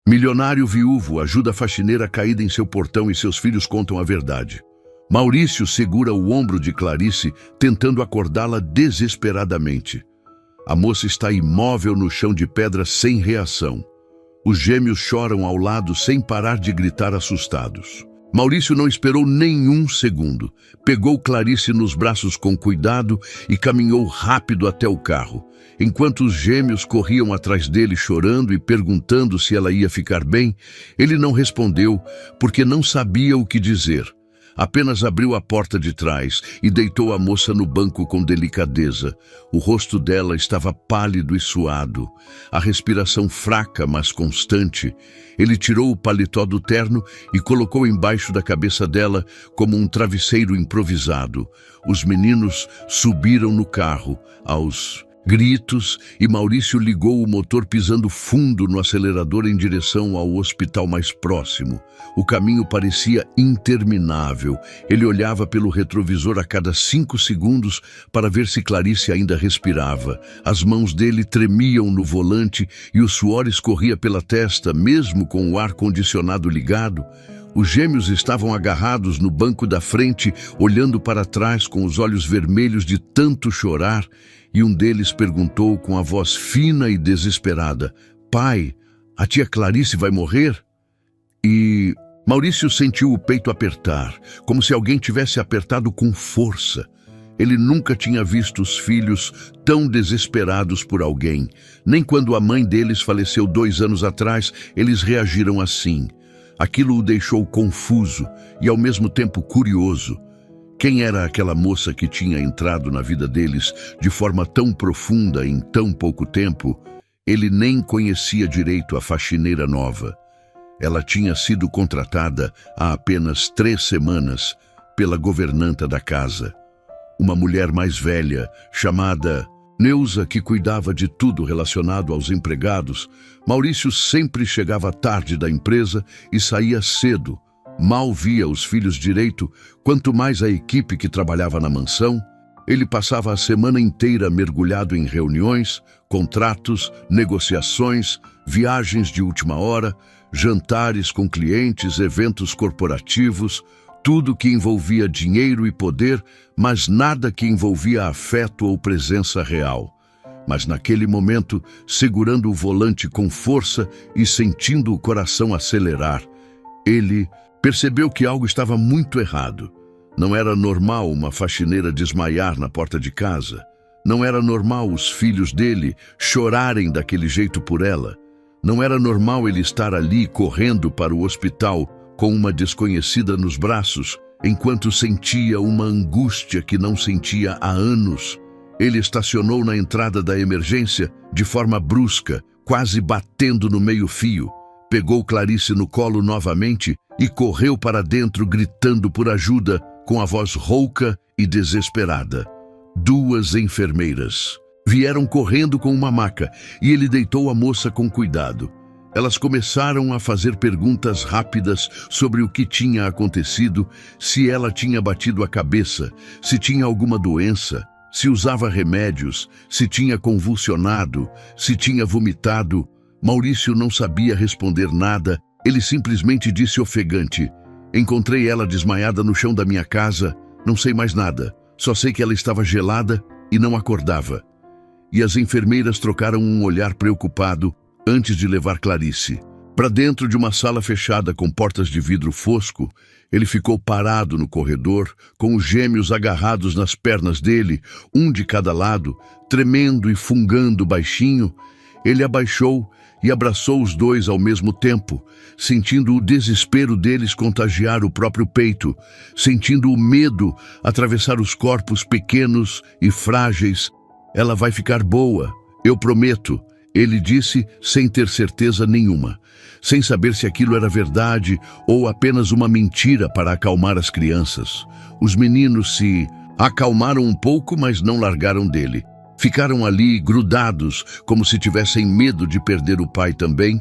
Milionário viúvo ajuda a faxineira caída em seu portão e seus filhos contam a verdade. Maurício segura o ombro de Clarice, tentando acordá-la desesperadamente. A moça está imóvel no chão de pedra sem reação. Os gêmeos choram ao lado sem parar de gritar assustados. Maurício não esperou nenhum segundo. Pegou Clarice nos braços com cuidado e caminhou rápido até o carro. Enquanto os gêmeos corriam atrás dele chorando e perguntando se ela ia ficar bem, ele não respondeu porque não sabia o que dizer. Apenas abriu a porta de trás e deitou a moça no banco com delicadeza. O rosto dela estava pálido e suado, a respiração fraca, mas constante. Ele tirou o paletó do terno e colocou embaixo da cabeça dela como um travesseiro improvisado. Os meninos subiram no carro, aos gritos, e Maurício ligou o motor pisando fundo no acelerador em direção ao hospital mais próximo. O caminho parecia interminável. Ele olhava pelo retrovisor a cada 5 segundos para ver se Clarice ainda respirava. As mãos dele tremiam no volante e o suor escorria pela testa, mesmo com o ar-condicionado ligado. Os gêmeos estavam agarrados no banco da frente, olhando para trás com os olhos vermelhos de tanto chorar, e um deles perguntou com a voz fina e desesperada: "Pai, a tia Clarice vai morrer?" E Maurício sentiu o peito apertar, como se alguém tivesse apertado com força. Ele nunca tinha visto os filhos tão desesperados por alguém. Nem quando a mãe deles faleceu 2 anos atrás, eles reagiram assim. Aquilo o deixou confuso e ao mesmo tempo curioso. Quem era aquela moça que tinha entrado na vida deles de forma tão profunda em tão pouco tempo? Ele nem conhecia direito a faxineira nova. Ela tinha sido contratada há apenas 3 semanas pela governanta da casa. Uma mulher mais velha, chamada Neuza, que cuidava de tudo relacionado aos empregados. Maurício sempre chegava tarde da empresa e saía cedo. Mal via os filhos direito, quanto mais a equipe que trabalhava na mansão. Ele passava a semana inteira mergulhado em reuniões, contratos, negociações, viagens de última hora, jantares com clientes, eventos corporativos, tudo que envolvia dinheiro e poder, mas nada que envolvia afeto ou presença real. Mas naquele momento, segurando o volante com força e sentindo o coração acelerar, ele percebeu que algo estava muito errado. Não era normal uma faxineira desmaiar na porta de casa. Não era normal os filhos dele chorarem daquele jeito por ela. Não era normal ele estar ali correndo para o hospital com uma desconhecida nos braços, enquanto sentia uma angústia que não sentia há anos. Ele estacionou na entrada da emergência de forma brusca, quase batendo no meio-fio. Pegou Clarice no colo novamente e correu para dentro gritando por ajuda, com a voz rouca e desesperada. 2 enfermeiras vieram correndo com uma maca e ele deitou a moça com cuidado. Elas começaram a fazer perguntas rápidas sobre o que tinha acontecido, se ela tinha batido a cabeça, se tinha alguma doença, se usava remédios, se tinha convulsionado, se tinha vomitado. Maurício não sabia responder nada. Ele simplesmente disse ofegante: "Encontrei ela desmaiada no chão da minha casa, não sei mais nada. Só sei que ela estava gelada e não acordava." E as enfermeiras trocaram um olhar preocupado antes de levar Clarice para dentro de uma sala fechada com portas de vidro fosco. Ele ficou parado no corredor, com os gêmeos agarrados nas pernas dele, um de cada lado, tremendo e fungando baixinho. Ele abaixou e abraçou os 2 ao mesmo tempo, sentindo o desespero deles contagiar o próprio peito, sentindo o medo atravessar os corpos pequenos e frágeis. "Ela vai ficar boa, eu prometo", ele disse sem ter certeza nenhuma, sem saber se aquilo era verdade ou apenas uma mentira para acalmar as crianças. Os meninos se acalmaram um pouco, mas não largaram dele. Ficaram ali grudados, como se tivessem medo de perder o pai também,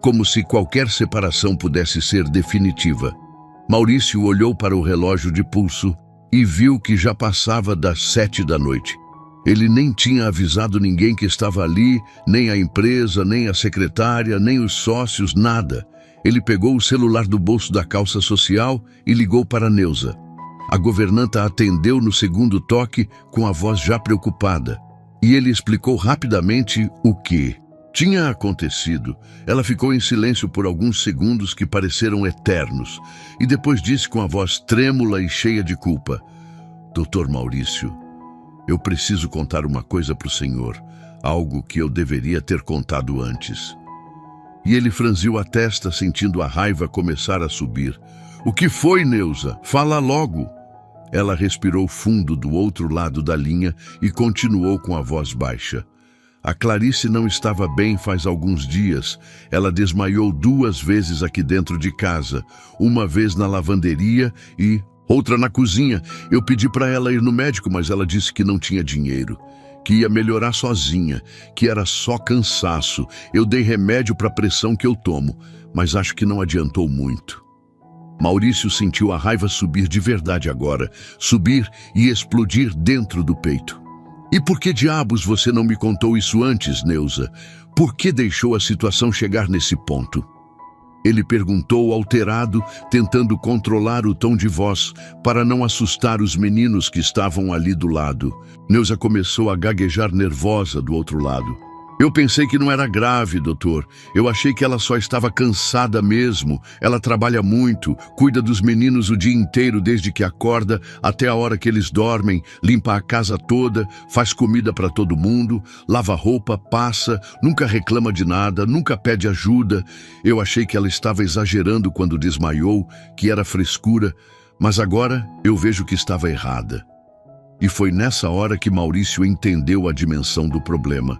como se qualquer separação pudesse ser definitiva. Maurício olhou para o relógio de pulso e viu que já passava das 7 da noite. Ele nem tinha avisado ninguém que estava ali, nem a empresa, nem a secretária, nem os sócios, nada. Ele pegou o celular do bolso da calça social e ligou para Neuza. A governanta atendeu no segundo toque com a voz já preocupada. E ele explicou rapidamente o que tinha acontecido. Ela ficou em silêncio por alguns segundos que pareceram eternos e depois disse com a voz trêmula e cheia de culpa: Doutor Maurício, eu preciso contar uma coisa para o senhor, algo que eu deveria ter contado antes. E ele franziu a testa, sentindo a raiva começar a subir. O que foi, Neuza? Fala logo. Ela respirou fundo do outro lado da linha e continuou com a voz baixa. A Clarice não estava bem faz alguns dias. Ela desmaiou 2 vezes aqui dentro de casa, uma vez na lavanderia e outra na cozinha. Eu pedi para ela ir no médico, mas ela disse que não tinha dinheiro, que ia melhorar sozinha, que era só cansaço. Eu dei remédio para a pressão que eu tomo, mas acho que não adiantou muito. Maurício sentiu a raiva subir de verdade agora, subir e explodir dentro do peito. E por que diabos você não me contou isso antes, Neuza? Por que deixou a situação chegar nesse ponto? Ele perguntou alterado, tentando controlar o tom de voz para não assustar os meninos que estavam ali do lado. Neuza começou a gaguejar nervosa do outro lado. Eu pensei que não era grave, doutor. Eu achei que ela só estava cansada mesmo. Ela trabalha muito, cuida dos meninos o dia inteiro desde que acorda até a hora que eles dormem, limpa a casa toda, faz comida para todo mundo, lava roupa, passa, nunca reclama de nada, nunca pede ajuda. Eu achei que ela estava exagerando quando desmaiou, que era frescura, mas agora eu vejo que estava errada. E foi nessa hora que Maurício entendeu a dimensão do problema.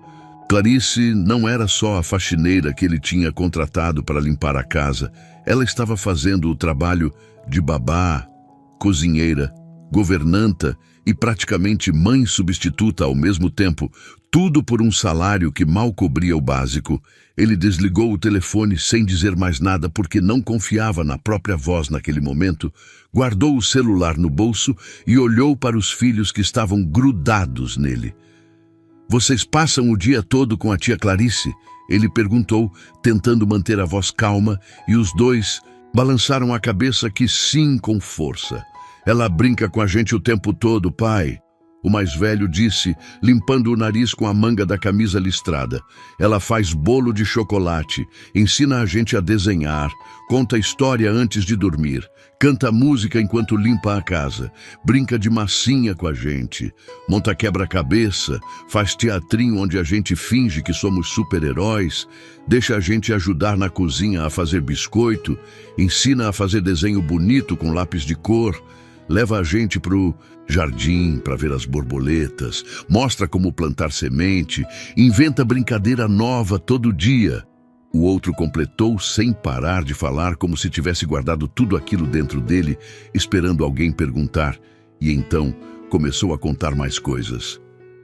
Clarice não era só a faxineira que ele tinha contratado para limpar a casa. Ela estava fazendo o trabalho de babá, cozinheira, governanta e praticamente mãe substituta ao mesmo tempo, tudo por um salário que mal cobria o básico. Ele desligou o telefone sem dizer mais nada porque não confiava na própria voz naquele momento, guardou o celular no bolso e olhou para os filhos que estavam grudados nele. Vocês passam o dia todo com a tia Clarice? Ele perguntou, tentando manter a voz calma, e os dois balançaram a cabeça que sim, com força. Ela brinca com a gente o tempo todo, pai. O mais velho disse, limpando o nariz com a manga da camisa listrada. Ela faz bolo de chocolate, ensina a gente a desenhar, conta história antes de dormir, canta música enquanto limpa a casa, brinca de massinha com a gente, monta quebra-cabeça, faz teatrinho onde a gente finge que somos super-heróis, deixa a gente ajudar na cozinha a fazer biscoito, ensina a fazer desenho bonito com lápis de cor, leva a gente pro jardim para ver as borboletas, mostra como plantar semente, inventa brincadeira nova todo dia. O outro completou sem parar de falar, como se tivesse guardado tudo aquilo dentro dele, esperando alguém perguntar, e então começou a contar mais coisas.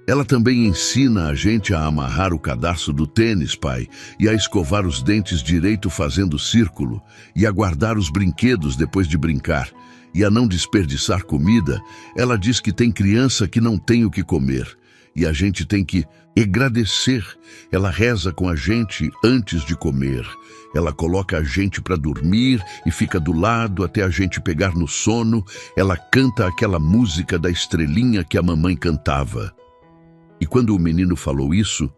Ela também ensina a gente a amarrar o cadarço do tênis, pai, e a escovar os dentes direito fazendo círculo, e a guardar os brinquedos depois de brincar, e a não desperdiçar comida. Ela diz que tem criança que não tem o que comer, e a gente tem que agradecer. Ela reza com a gente antes de comer. Ela coloca a gente para dormir e fica do lado até a gente pegar no sono. Ela canta aquela música da estrelinha que a mamãe cantava. E quando o menino falou isso,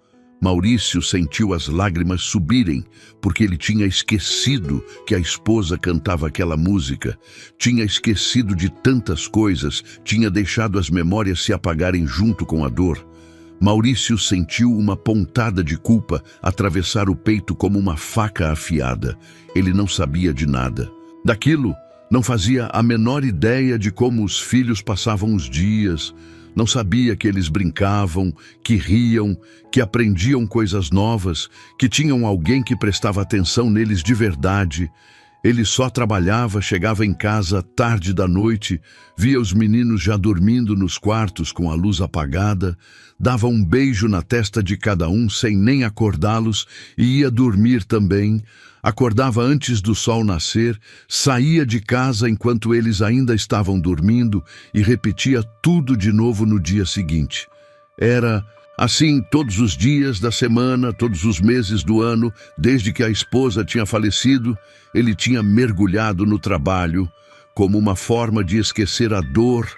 Maurício sentiu as lágrimas subirem, porque ele tinha esquecido que a esposa cantava aquela música, tinha esquecido de tantas coisas, tinha deixado as memórias se apagarem junto com a dor. Maurício sentiu uma pontada de culpa atravessar o peito como uma faca afiada. Ele não sabia de nada. Daquilo, não fazia a menor ideia de como os filhos passavam os dias. Não sabia que eles brincavam, que riam, que aprendiam coisas novas, que tinham alguém que prestava atenção neles de verdade. Ele só trabalhava, chegava em casa tarde da noite, via os meninos já dormindo nos quartos com a luz apagada, dava um beijo na testa de cada um sem nem acordá-los e ia dormir também. Acordava antes do sol nascer, saía de casa enquanto eles ainda estavam dormindo e repetia tudo de novo no dia seguinte. Era assim todos os dias da semana, todos os meses do ano, desde que a esposa tinha falecido. Ele tinha mergulhado no trabalho como uma forma de esquecer a dor,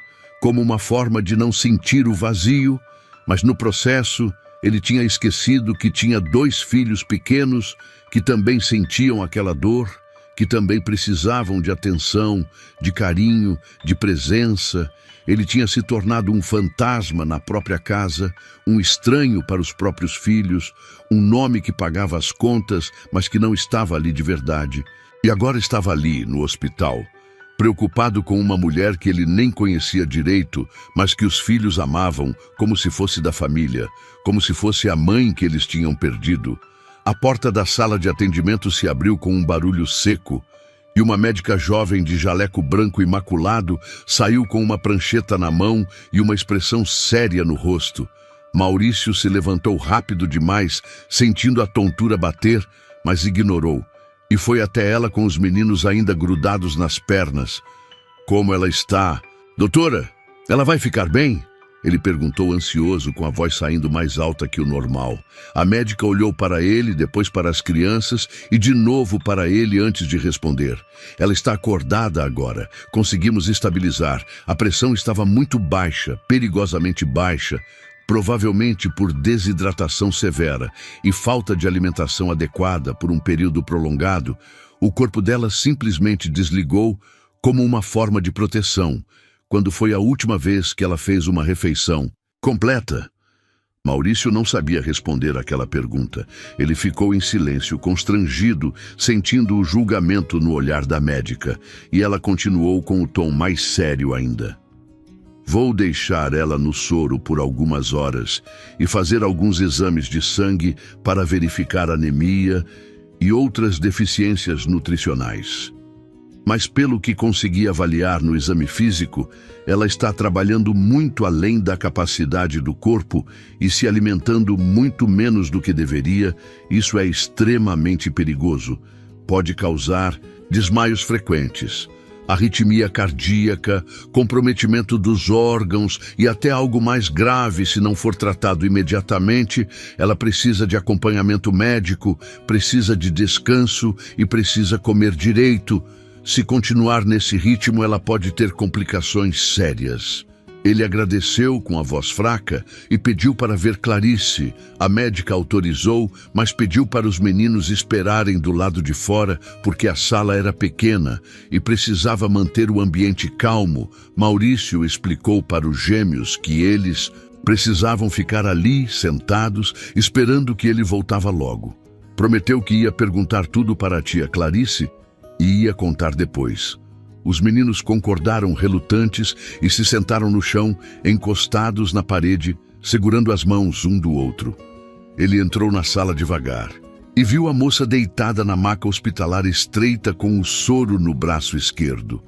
como uma forma de não sentir o vazio, mas no processo ele tinha esquecido que tinha 2 filhos pequenos que também sentiam aquela dor, que também precisavam de atenção, de carinho, de presença. Ele tinha se tornado um fantasma na própria casa, um estranho para os próprios filhos, um nome que pagava as contas, mas que não estava ali de verdade. E agora estava ali, no hospital, preocupado com uma mulher que ele nem conhecia direito, mas que os filhos amavam como se fosse da família, como se fosse a mãe que eles tinham perdido. A porta da sala de atendimento se abriu com um barulho seco e uma médica jovem de jaleco branco imaculado saiu com uma prancheta na mão e uma expressão séria no rosto. Maurício se levantou rápido demais, sentindo a tontura bater, mas ignorou. E foi até ela com os meninos ainda grudados nas pernas. Como ela está? Doutora, ela vai ficar bem? Ele perguntou ansioso, com a voz saindo mais alta que o normal. A médica olhou para ele, depois para as crianças e de novo para ele antes de responder. Ela está acordada agora. Conseguimos estabilizar. A pressão estava muito baixa, perigosamente baixa, provavelmente por desidratação severa e falta de alimentação adequada por um período prolongado. O corpo dela simplesmente desligou como uma forma de proteção, quando foi a última vez que ela fez uma refeição completa. Maurício não sabia responder àquela pergunta. Ele ficou em silêncio, constrangido, sentindo o julgamento no olhar da médica, e ela continuou com o tom mais sério ainda. Vou deixar ela no soro por algumas horas e fazer alguns exames de sangue para verificar anemia e outras deficiências nutricionais. Mas pelo que consegui avaliar no exame físico, ela está trabalhando muito além da capacidade do corpo e se alimentando muito menos do que deveria. Isso é extremamente perigoso. Pode causar desmaios frequentes, arritmia cardíaca, comprometimento dos órgãos e até algo mais grave se não for tratado imediatamente. Ela precisa de acompanhamento médico, precisa de descanso e precisa comer direito. Se continuar nesse ritmo, ela pode ter complicações sérias. Ele agradeceu com a voz fraca e pediu para ver Clarice. A médica autorizou, mas pediu para os meninos esperarem do lado de fora, porque a sala era pequena e precisava manter o ambiente calmo. Maurício explicou para os gêmeos que eles precisavam ficar ali, sentados, esperando que ele voltava logo. Prometeu que ia perguntar tudo para a tia Clarice e ia contar depois. Os meninos concordaram relutantes e se sentaram no chão, encostados na parede, segurando as mãos um do outro. Ele entrou na sala devagar e viu a moça deitada na maca hospitalar estreita com o soro no braço esquerdo.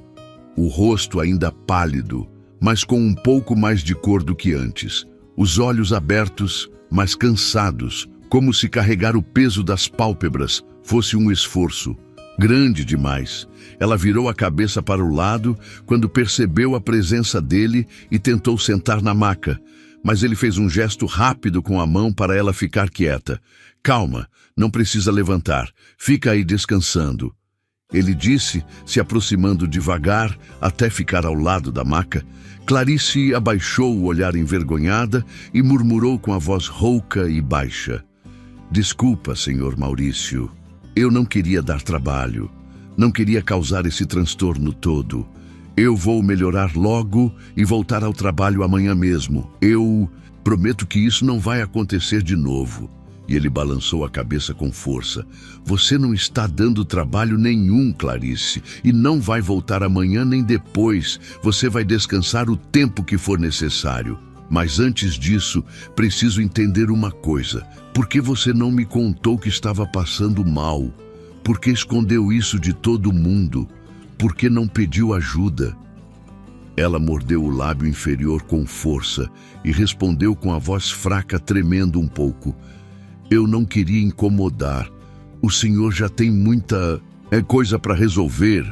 O rosto ainda pálido, mas com um pouco mais de cor do que antes. Os olhos abertos, mas cansados, como se carregar o peso das pálpebras fosse um esforço grande demais. Ela virou a cabeça para o lado quando percebeu a presença dele e tentou sentar na maca, mas ele fez um gesto rápido com a mão para ela ficar quieta. Calma, não precisa levantar, fica aí descansando. Ele disse, se aproximando devagar até ficar ao lado da maca. Clarice abaixou o olhar envergonhada e murmurou com a voz rouca e baixa. Desculpa, senhor Maurício. Eu não queria dar trabalho, não queria causar esse transtorno todo. Eu vou melhorar logo e voltar ao trabalho amanhã mesmo. Eu prometo que isso não vai acontecer de novo. E ele balançou a cabeça com força. Você não está dando trabalho nenhum, Clarice, e não vai voltar amanhã nem depois. Você vai descansar o tempo que for necessário. Mas antes disso, preciso entender uma coisa. Por que você não me contou que estava passando mal? Por que escondeu isso de todo mundo? Por que não pediu ajuda? Ela mordeu o lábio inferior com força e respondeu com a voz fraca, tremendo um pouco. Eu não queria incomodar. O senhor já tem muita coisa para resolver.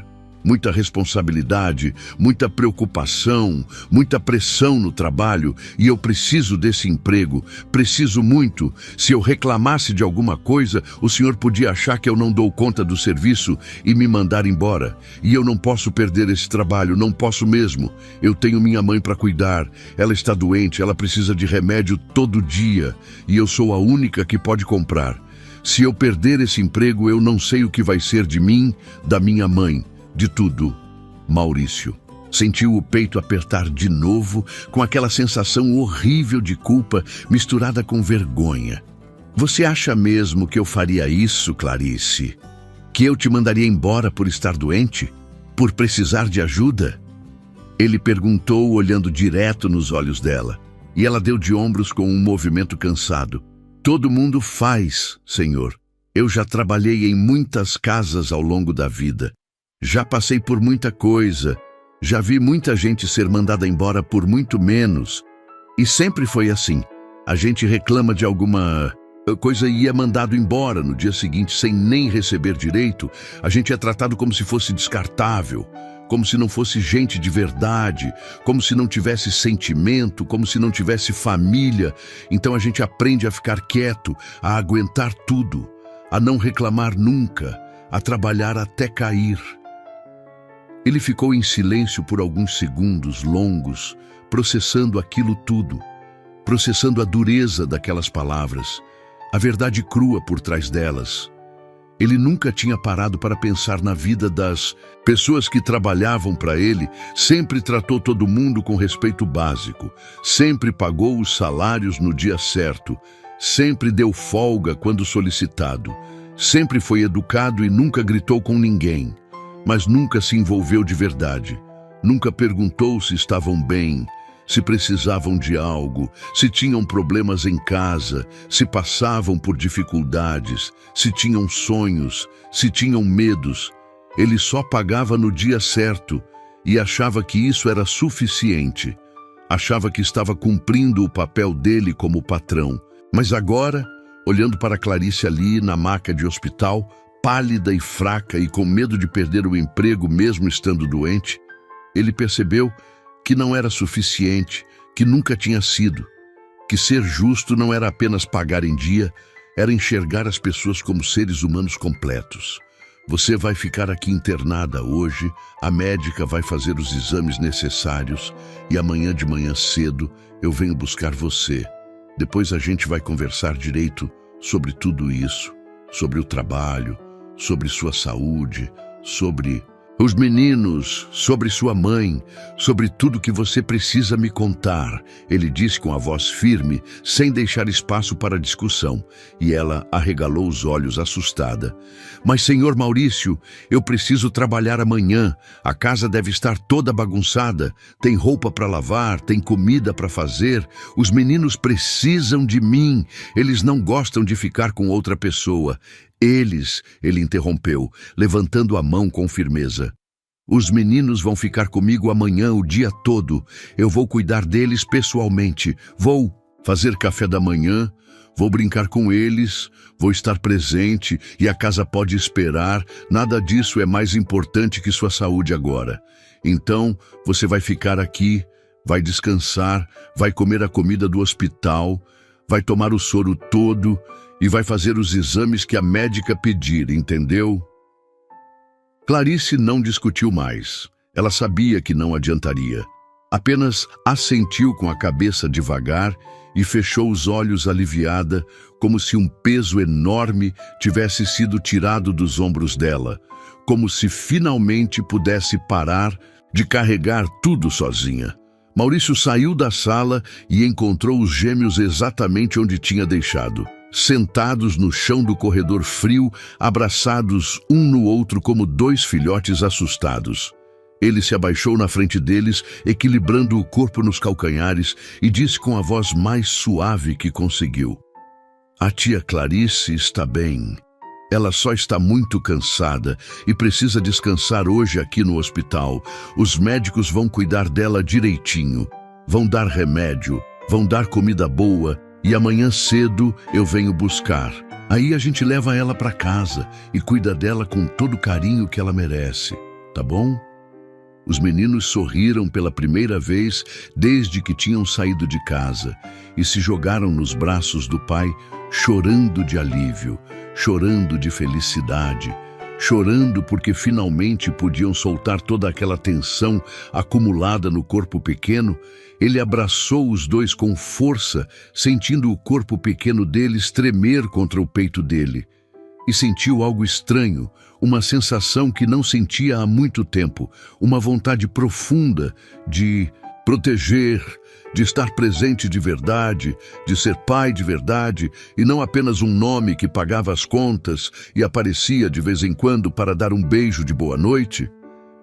muita responsabilidade, muita preocupação, muita pressão no trabalho, e eu preciso desse emprego, preciso muito. Se eu reclamasse de alguma coisa, o senhor podia achar que eu não dou conta do serviço e me mandar embora. E eu não posso perder esse trabalho, não posso mesmo. Eu tenho minha mãe para cuidar, ela está doente, ela precisa de remédio todo dia, e eu sou a única que pode comprar. Se eu perder esse emprego, eu não sei o que vai ser de mim, da minha mãe, de tudo. Maurício sentiu o peito apertar de novo, com aquela sensação horrível de culpa misturada com vergonha. Você acha mesmo que eu faria isso, Clarice? Que eu te mandaria embora por estar doente? Por precisar de ajuda? Ele perguntou, olhando direto nos olhos dela, e ela deu de ombros com um movimento cansado. Todo mundo faz, senhor. Eu já trabalhei em muitas casas ao longo da vida. Já passei por muita coisa. Já vi muita gente ser mandada embora por muito menos. E sempre foi assim. A gente reclama de alguma coisa e é mandado embora no dia seguinte sem nem receber direito. A gente é tratado como se fosse descartável, como se não fosse gente de verdade, como se não tivesse sentimento, como se não tivesse família. Então a gente aprende a ficar quieto, a aguentar tudo, a não reclamar nunca, a trabalhar até cair. Ele ficou em silêncio por alguns segundos longos, processando aquilo tudo, processando a dureza daquelas palavras, a verdade crua por trás delas. Ele nunca tinha parado para pensar na vida das pessoas que trabalhavam para ele. Sempre tratou todo mundo com respeito básico, sempre pagou os salários no dia certo, sempre deu folga quando solicitado, sempre foi educado e nunca gritou com ninguém, mas nunca se envolveu de verdade, nunca perguntou se estavam bem, se precisavam de algo, se tinham problemas em casa, se passavam por dificuldades, se tinham sonhos, se tinham medos. Ele só pagava no dia certo e achava que isso era suficiente. Achava que estava cumprindo o papel dele como patrão. Mas agora, olhando para Clarice ali na maca de hospital, pálida e fraca e com medo de perder o emprego mesmo estando doente, ele percebeu que não era suficiente, que nunca tinha sido, que ser justo não era apenas pagar em dia, era enxergar as pessoas como seres humanos completos. Você vai ficar aqui internada hoje, a médica vai fazer os exames necessários e amanhã de manhã cedo eu venho buscar você. Depois a gente vai conversar direito sobre tudo isso, sobre o trabalho, sobre sua saúde, sobre os meninos, sobre sua mãe, sobre tudo que você precisa me contar, ele disse com a voz firme, sem deixar espaço para discussão, e ela arregalou os olhos assustada. Mas, senhor Maurício, eu preciso trabalhar amanhã, a casa deve estar toda bagunçada, tem roupa para lavar, tem comida para fazer, os meninos precisam de mim, eles não gostam de ficar com outra pessoa. Ele interrompeu, levantando a mão com firmeza. Os meninos vão ficar comigo amanhã o dia todo. Eu vou cuidar deles pessoalmente. Vou fazer café da manhã, vou brincar com eles, vou estar presente e a casa pode esperar. Nada disso é mais importante que sua saúde agora. Então, você vai ficar aqui, vai descansar, vai comer a comida do hospital, vai tomar o soro todo e vai fazer os exames que a médica pedir, entendeu? Clarice não discutiu mais. Ela sabia que não adiantaria. Apenas assentiu com a cabeça devagar e fechou os olhos aliviada, como se um peso enorme tivesse sido tirado dos ombros dela, como se finalmente pudesse parar de carregar tudo sozinha. Maurício saiu da sala e encontrou os gêmeos exatamente onde tinha deixado. Sentados no chão do corredor frio, abraçados um no outro como dois filhotes assustados. Ele se abaixou na frente deles, equilibrando o corpo nos calcanhares, e disse com a voz mais suave que conseguiu: "A tia Clarice está bem. Ela só está muito cansada e precisa descansar hoje aqui no hospital. Os médicos vão cuidar dela direitinho. Vão dar remédio, vão dar comida boa, e amanhã cedo eu venho buscar. Aí a gente leva ela para casa e cuida dela com todo o carinho que ela merece. tá bom?" Os meninos sorriram pela primeira vez desde que tinham saído de casa e se jogaram nos braços do pai, chorando de alívio, chorando de felicidade, chorando porque finalmente podiam soltar toda aquela tensão acumulada no corpo pequeno. Ele abraçou os dois com força, sentindo o corpo pequeno deles tremer contra o peito dele. E sentiu algo estranho, uma sensação que não sentia há muito tempo, uma vontade profunda de proteger, de estar presente de verdade, de ser pai de verdade, e não apenas um nome que pagava as contas e aparecia de vez em quando para dar um beijo de boa noite.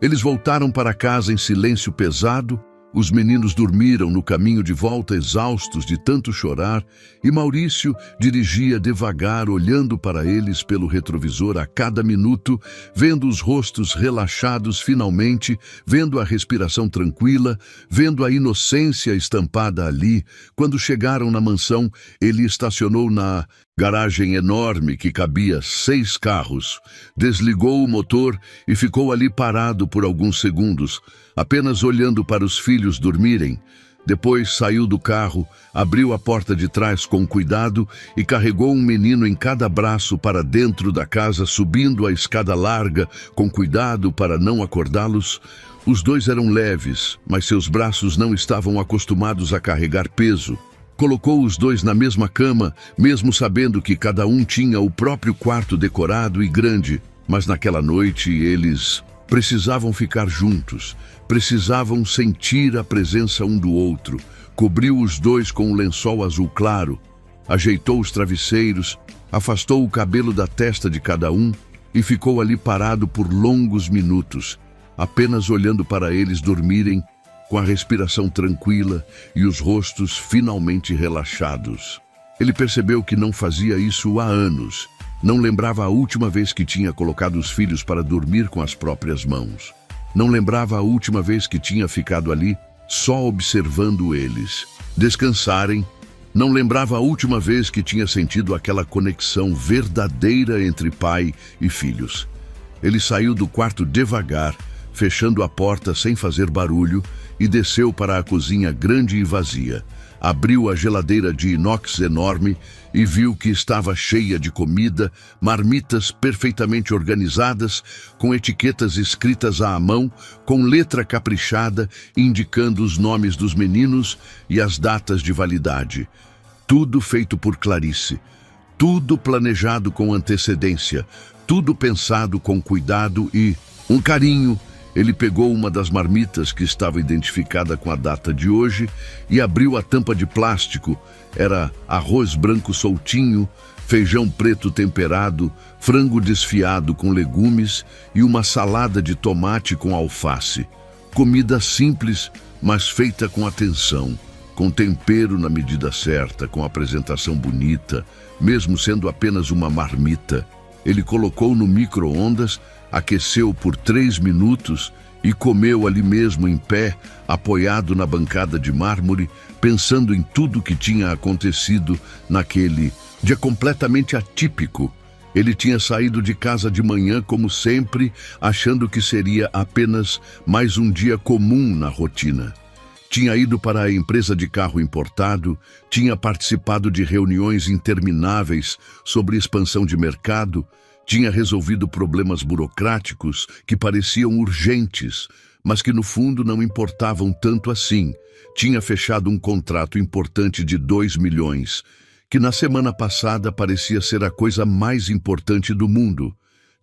Eles voltaram para casa em silêncio pesado. Os meninos dormiram no caminho de volta, exaustos de tanto chorar, e Maurício dirigia devagar, olhando para eles pelo retrovisor a cada minuto, vendo os rostos relaxados finalmente, vendo a respiração tranquila, vendo a inocência estampada ali. Quando chegaram na mansão, ele estacionou na garagem enorme que cabia 6 carros, desligou o motor e ficou ali parado por alguns segundos, apenas olhando para os filhos dormirem. Depois saiu do carro, abriu a porta de trás com cuidado e carregou um menino em cada braço para dentro da casa, subindo a escada larga com cuidado para não acordá-los. Os dois eram leves, mas seus braços não estavam acostumados a carregar peso. Colocou os dois na mesma cama, mesmo sabendo que cada um tinha o próprio quarto decorado e grande. Mas naquela noite eles precisavam ficar juntos, precisavam sentir a presença um do outro. Cobriu os dois com um lençol azul claro, ajeitou os travesseiros, afastou o cabelo da testa de cada um e ficou ali parado por longos minutos, apenas olhando para eles dormirem, com a respiração tranquila e os rostos finalmente relaxados. Ele percebeu que não fazia isso há anos. Não lembrava a última vez que tinha colocado os filhos para dormir com as próprias mãos. Não lembrava a última vez que tinha ficado ali, só observando eles descansarem. Não lembrava a última vez que tinha sentido aquela conexão verdadeira entre pai e filhos. Ele saiu do quarto devagar, fechando a porta sem fazer barulho, e desceu para a cozinha grande e vazia. Abriu a geladeira de inox enorme e viu que estava cheia de comida, marmitas perfeitamente organizadas, com etiquetas escritas à mão, com letra caprichada, indicando os nomes dos meninos e as datas de validade. Tudo feito por Clarice, tudo planejado com antecedência, tudo pensado com cuidado e um carinho. Ele pegou uma das marmitas que estava identificada com a data de hoje e abriu a tampa de plástico. Era arroz branco soltinho, feijão preto temperado, frango desfiado com legumes e uma salada de tomate com alface. Comida simples, mas feita com atenção, com tempero na medida certa, com apresentação bonita, mesmo sendo apenas uma marmita. Ele colocou no micro-ondas, aqueceu por 3 minutos e comeu ali mesmo em pé, apoiado na bancada de mármore, pensando em tudo que tinha acontecido naquele dia completamente atípico. Ele tinha saído de casa de manhã como sempre, achando que seria apenas mais um dia comum na rotina. Tinha ido para a empresa de carro importado, tinha participado de reuniões intermináveis sobre expansão de mercado, tinha resolvido problemas burocráticos que pareciam urgentes, mas que no fundo não importavam tanto assim. Tinha fechado um contrato importante de 2 milhões, que na semana passada parecia ser a coisa mais importante do mundo.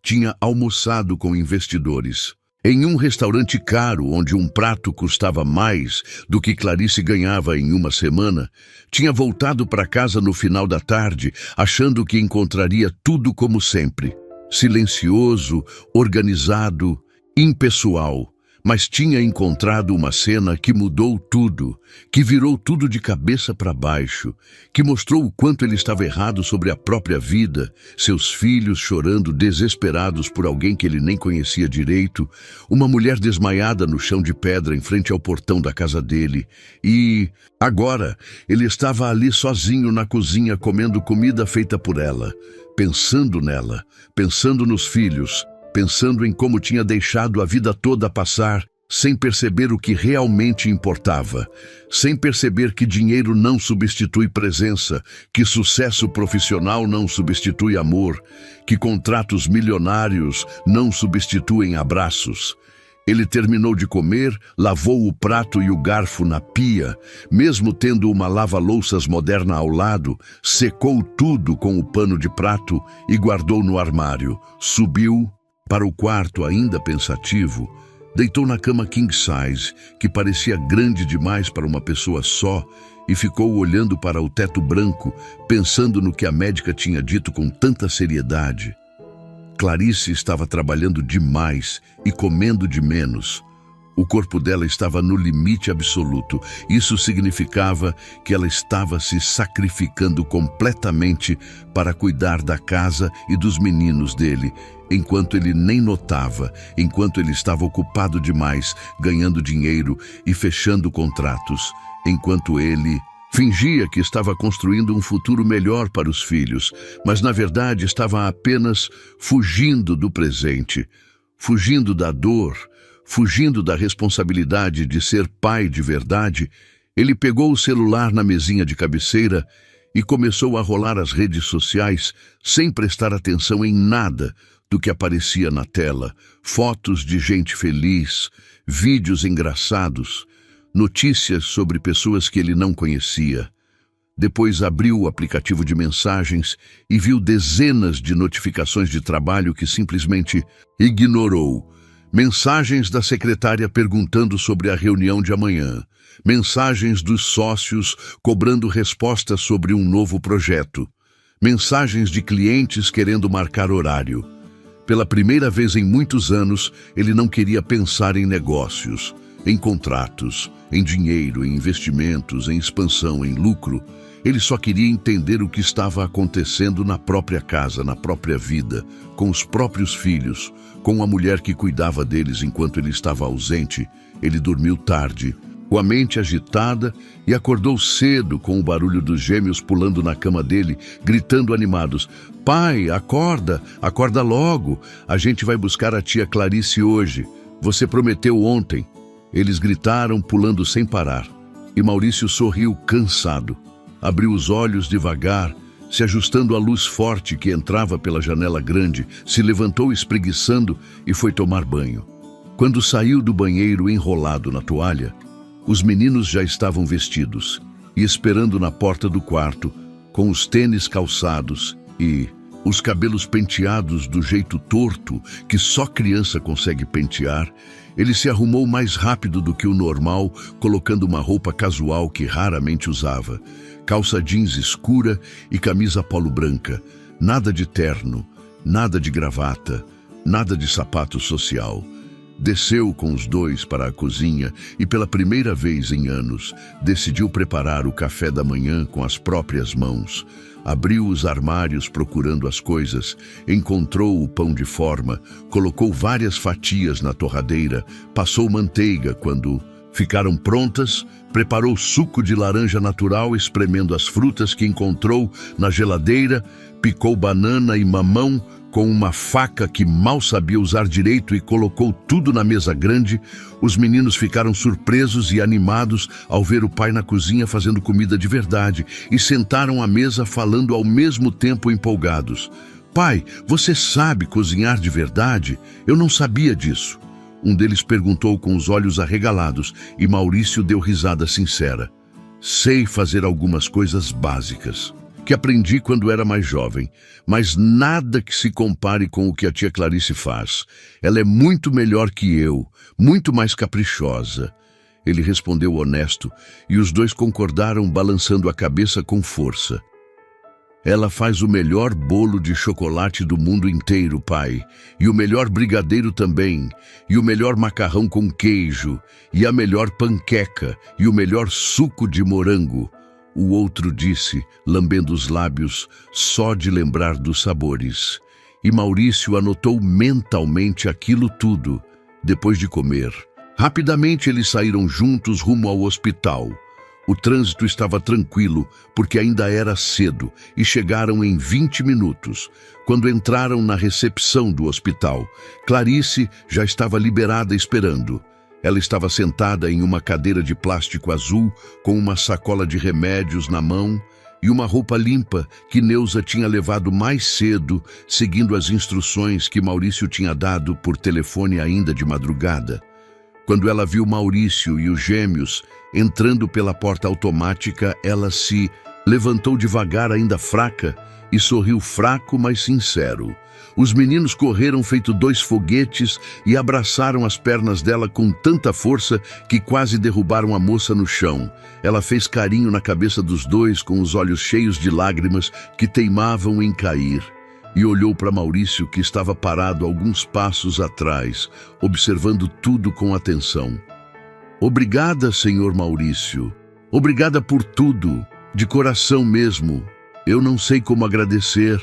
Tinha almoçado com investidores em um restaurante caro, onde um prato custava mais do que Clarice ganhava em uma semana. Tinha voltado para casa no final da tarde, achando que encontraria tudo como sempre. Silencioso, organizado, impessoal. Mas tinha encontrado uma cena que mudou tudo, que virou tudo de cabeça para baixo, que mostrou o quanto ele estava errado sobre a própria vida, seus filhos chorando desesperados por alguém que ele nem conhecia direito, uma mulher desmaiada no chão de pedra em frente ao portão da casa dele. E agora ele estava ali sozinho na cozinha comendo comida feita por ela, pensando nela, pensando nos filhos. pensando em como tinha deixado a vida toda passar, sem perceber o que realmente importava, sem perceber que dinheiro não substitui presença, que sucesso profissional não substitui amor, que contratos milionários não substituem abraços. Ele terminou de comer, lavou o prato e o garfo na pia, mesmo tendo uma lava-louças moderna ao lado, secou tudo com o pano de prato e guardou no armário. Subiu para o quarto ainda pensativo, deitou na cama king size, que parecia grande demais para uma pessoa só, e ficou olhando para o teto branco, pensando no que a médica tinha dito com tanta seriedade. Clarice estava trabalhando demais e comendo de menos. O corpo dela estava no limite absoluto. Isso significava que ela estava se sacrificando completamente para cuidar da casa e dos meninos dele, enquanto ele nem notava, enquanto ele estava ocupado demais, ganhando dinheiro e fechando contratos, enquanto ele fingia que estava construindo um futuro melhor para os filhos, mas na verdade estava apenas fugindo do presente, fugindo da dor, fugindo da responsabilidade de ser pai de verdade. Ele pegou o celular na mesinha de cabeceira e começou a rolar as redes sociais sem prestar atenção em nada do que aparecia na tela. Fotos de gente feliz, vídeos engraçados, notícias sobre pessoas que ele não conhecia. Depois abriu o aplicativo de mensagens e viu dezenas de notificações de trabalho que simplesmente ignorou. Mensagens da secretária perguntando sobre a reunião de amanhã. Mensagens dos sócios cobrando respostas sobre um novo projeto. Mensagens de clientes querendo marcar horário. Pela primeira vez em muitos anos, ele não queria pensar em negócios, em contratos, em dinheiro, em investimentos, em expansão, em lucro. Ele só queria entender o que estava acontecendo na própria casa, na própria vida, com os próprios filhos, com a mulher que cuidava deles enquanto ele estava ausente. Ele dormiu tarde, com a mente agitada, e acordou cedo com o barulho dos gêmeos pulando na cama dele, gritando animados: "Pai, acorda, acorda logo, a gente vai buscar a tia Clarice hoje. Você prometeu ontem." Eles gritaram, pulando sem parar, e Maurício sorriu cansado. Abriu os olhos devagar, se ajustando à luz forte que entrava pela janela grande, se levantou espreguiçando e foi tomar banho. Quando saiu do banheiro enrolado na toalha, os meninos já estavam vestidos e esperando na porta do quarto, com os tênis calçados e os cabelos penteados do jeito torto que só criança consegue pentear. Ele se arrumou mais rápido do que o normal, colocando uma roupa casual que raramente usava. Calça jeans escura e camisa polo branca. Nada de terno, nada de gravata, nada de sapato social. Desceu com os dois para a cozinha e, pela primeira vez em anos, decidiu preparar o café da manhã com as próprias mãos. Abriu os armários procurando as coisas, encontrou o pão de forma, colocou várias fatias na torradeira, passou manteiga quando ficaram prontas, preparou suco de laranja natural espremendo as frutas que encontrou na geladeira, picou banana e mamão com uma faca que mal sabia usar direito e colocou tudo na mesa grande. Os meninos ficaram surpresos e animados ao ver o pai na cozinha fazendo comida de verdade e sentaram à mesa falando ao mesmo tempo empolgados. "Pai, você sabe cozinhar de verdade? Eu não sabia disso." Um deles perguntou com os olhos arregalados e Maurício deu risada sincera. "Sei fazer algumas coisas básicas que aprendi quando era mais jovem, mas nada que se compare com o que a tia Clarice faz. Ela é muito melhor que eu, muito mais caprichosa." Ele respondeu honesto, e os dois concordaram balançando a cabeça com força. "Ela faz o melhor bolo de chocolate do mundo inteiro, pai, e o melhor brigadeiro também, e o melhor macarrão com queijo, e a melhor panqueca, e o melhor suco de morango." O outro disse, lambendo os lábios, só de lembrar dos sabores. E Maurício anotou mentalmente aquilo tudo, depois de comer. Rapidamente eles saíram juntos rumo ao hospital. O trânsito estava tranquilo, porque ainda era cedo, e chegaram em 20 minutos. Quando entraram na recepção do hospital, Clarice já estava liberada esperando. Ela estava sentada em uma cadeira de plástico azul, com uma sacola de remédios na mão e uma roupa limpa que Neuza tinha levado mais cedo, seguindo as instruções que Maurício tinha dado por telefone ainda de madrugada. Quando ela viu Maurício e os gêmeos entrando pela porta automática, ela se levantou devagar, ainda fraca, e sorriu fraco, mas sincero. Os meninos correram feito dois foguetes e abraçaram as pernas dela com tanta força que quase derrubaram a moça no chão. Ela fez carinho na cabeça dos dois com os olhos cheios de lágrimas que teimavam em cair. E olhou para Maurício, que estava parado alguns passos atrás, observando tudo com atenção. Obrigada, senhor Maurício. Obrigada por tudo, de coração mesmo. Eu não sei como agradecer.